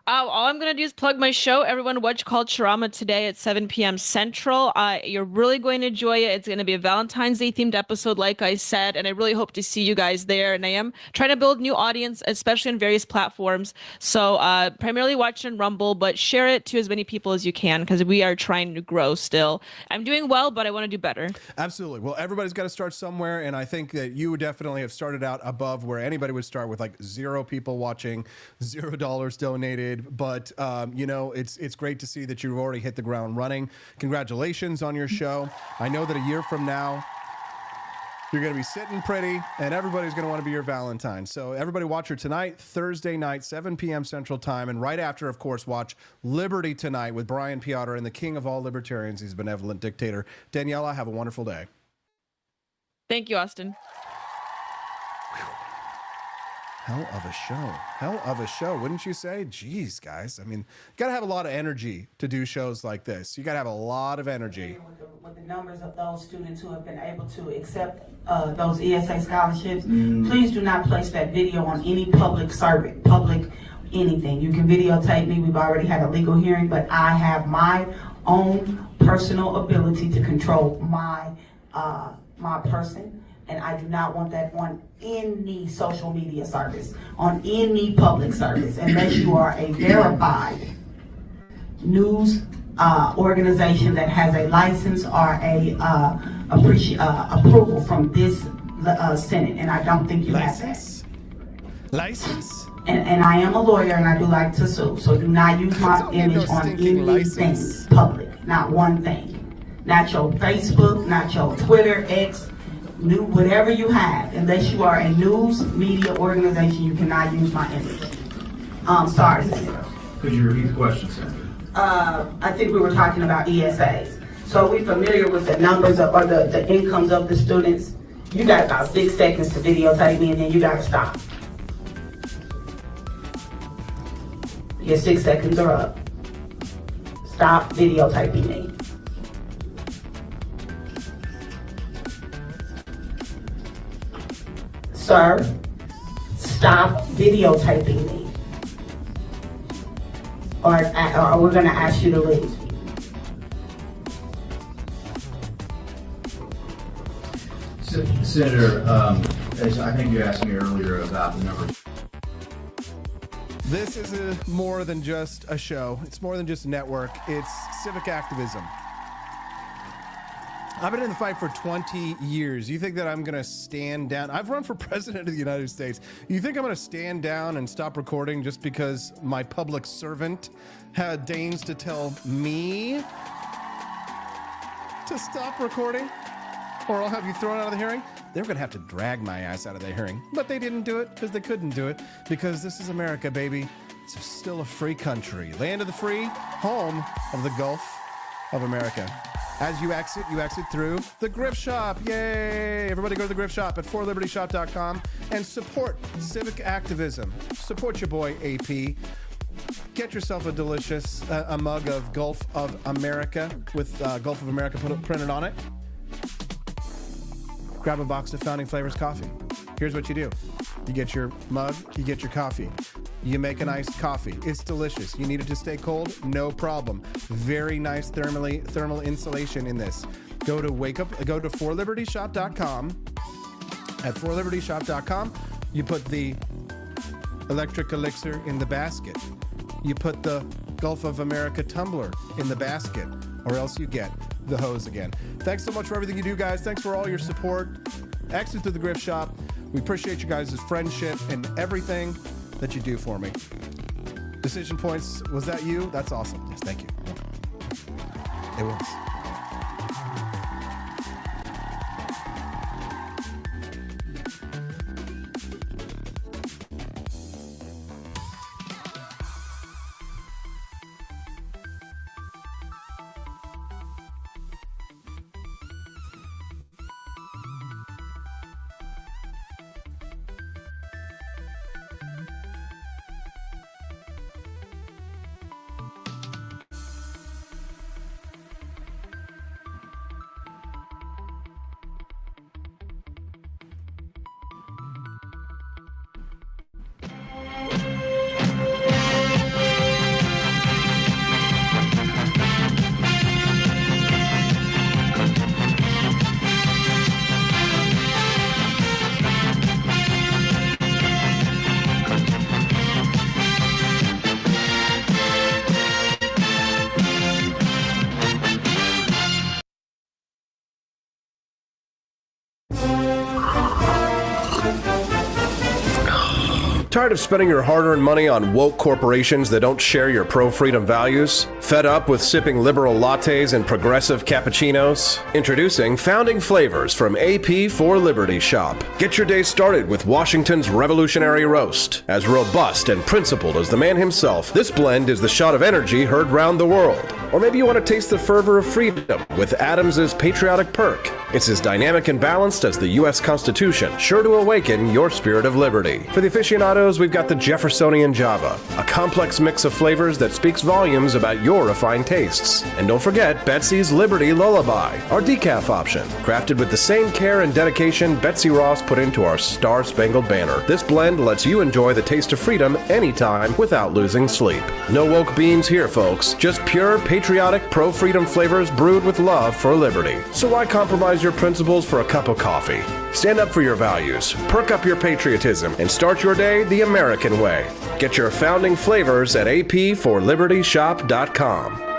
Speaker 3: All I'm going to do is plug my show. Everyone watch Culturama today at 7 p.m. Central. You're really going to enjoy it. It's going to be a Valentine's Day themed episode, like I said, and I really hope to see you guys there. And I am trying to build new audience, especially on various platforms. So primarily watch on Rumble, but share it to as many people as you can because we are trying to grow still. I'm doing well, but I want to do better.
Speaker 5: Absolutely. Well, everybody's got to start somewhere, and I think that you definitely have started out above where anybody would start with, like 0 people watching, $0 donated. But it's great to see that you've already hit the ground running. Congratulations on your show. I know that a year from now you're going to be sitting pretty, and everybody's going to want to be your Valentine. So everybody watch her tonight, Thursday night, 7 p.m. Central Time. And right after, of course, watch Liberty Tonight with Brian Piotr and the king of all libertarians. He's a benevolent dictator. Daniela, have a wonderful day.
Speaker 3: Thank you, Austin.
Speaker 5: Hell of a show. Hell of a show, wouldn't you say? Jeez, guys. I mean, you got to have a lot of energy to do shows like this. You got to have a lot of energy.
Speaker 6: With the numbers of those students who have been able to accept those ESA scholarships, please do not place that video on any public servant, public anything. You can videotape me. We've already had a legal hearing, but I have my own personal ability to control my person. And I do not want that on any social media service, on any public service, unless you are a verified news organization that has a license or a approval from this Senate. And I don't think you have that.
Speaker 5: License?
Speaker 6: And I am a lawyer and I do like to sue. So do not use my image on anything public. Not one thing. Not your Facebook, not your Twitter, X, whatever you have, unless you are a news media organization, you cannot use my image. Sorry, Senator.
Speaker 7: Could you repeat the question, Senator?
Speaker 6: I think we were talking about ESAs. So are we familiar with the numbers of, or the incomes of the students? You got about 6 seconds to videotape me and then you gotta stop. Your 6 seconds are up. Stop videotaping me. Sir, stop videotaping me, or we're going to ask you to leave.
Speaker 7: Senator, I think you asked me earlier about the numbers.
Speaker 5: This is more than just a show. It's more than just a network. It's civic activism. I've been in the fight for 20 years. You think that I'm going to stand down? I've run for president of the United States. You think I'm going to stand down and stop recording just because my public servant deigns to tell me to stop recording? Or I'll have you thrown out of the hearing? They're going to have to drag my ass out of the hearing. But they didn't do it because they couldn't do it. Because this is America, baby. It's still a free country. Land of the free, home of the Gulf of America. As you exit through the Grift Shop. Yay! Everybody go to the Grift Shop at forlibertyshop.com and support civic activism. Support your boy AP. Get yourself a delicious a mug of Gulf of America with Gulf of America printed on it. Grab a box of Founding Flavors coffee. Here's what you do. You get your mug, you get your coffee. You make an iced coffee. It's delicious. You need it to stay cold? No problem. Very nice thermal insulation in this. Go to forlibertyshop.com. At forlibertyshop.com, you put the electric elixir in the basket. You put the Gulf of America tumbler in the basket, or else you get the hose again. Thanks so much for everything you do, guys. Thanks for all your support. Exit to the Grift Shop. We appreciate you guys' friendship and everything that you do for me. Decision Points, was that you? That's awesome. Yes, thank you. It was.
Speaker 4: Tired of spending your hard-earned money on woke corporations that don't share your pro-freedom values? Fed up with sipping liberal lattes and progressive cappuccinos? Introducing Founding Flavors from AP for Liberty Shop. Get your day started with Washington's Revolutionary Roast. As robust and principled as the man himself, this blend is the shot of energy heard round the world. Or maybe you want to taste the fervor of freedom with Adams's Patriotic Perk. It's as dynamic and balanced as the U.S. Constitution, sure to awaken your spirit of liberty. For the aficionados, we've got the Jeffersonian Java, a complex mix of flavors that speaks volumes about your refined tastes. And don't forget Betsy's Liberty Lullaby, our decaf option, crafted with the same care and dedication Betsy Ross put into our Star-Spangled Banner. This blend lets you enjoy the taste of freedom anytime without losing sleep. No woke beans here, folks. Just pure, patriotic, pro-freedom flavors brewed with love for liberty. So why compromise your principles for a cup of coffee? Stand up for your values, perk up your patriotism, and start your day the American way. Get your Founding Flavors at apforlibertyshop.com.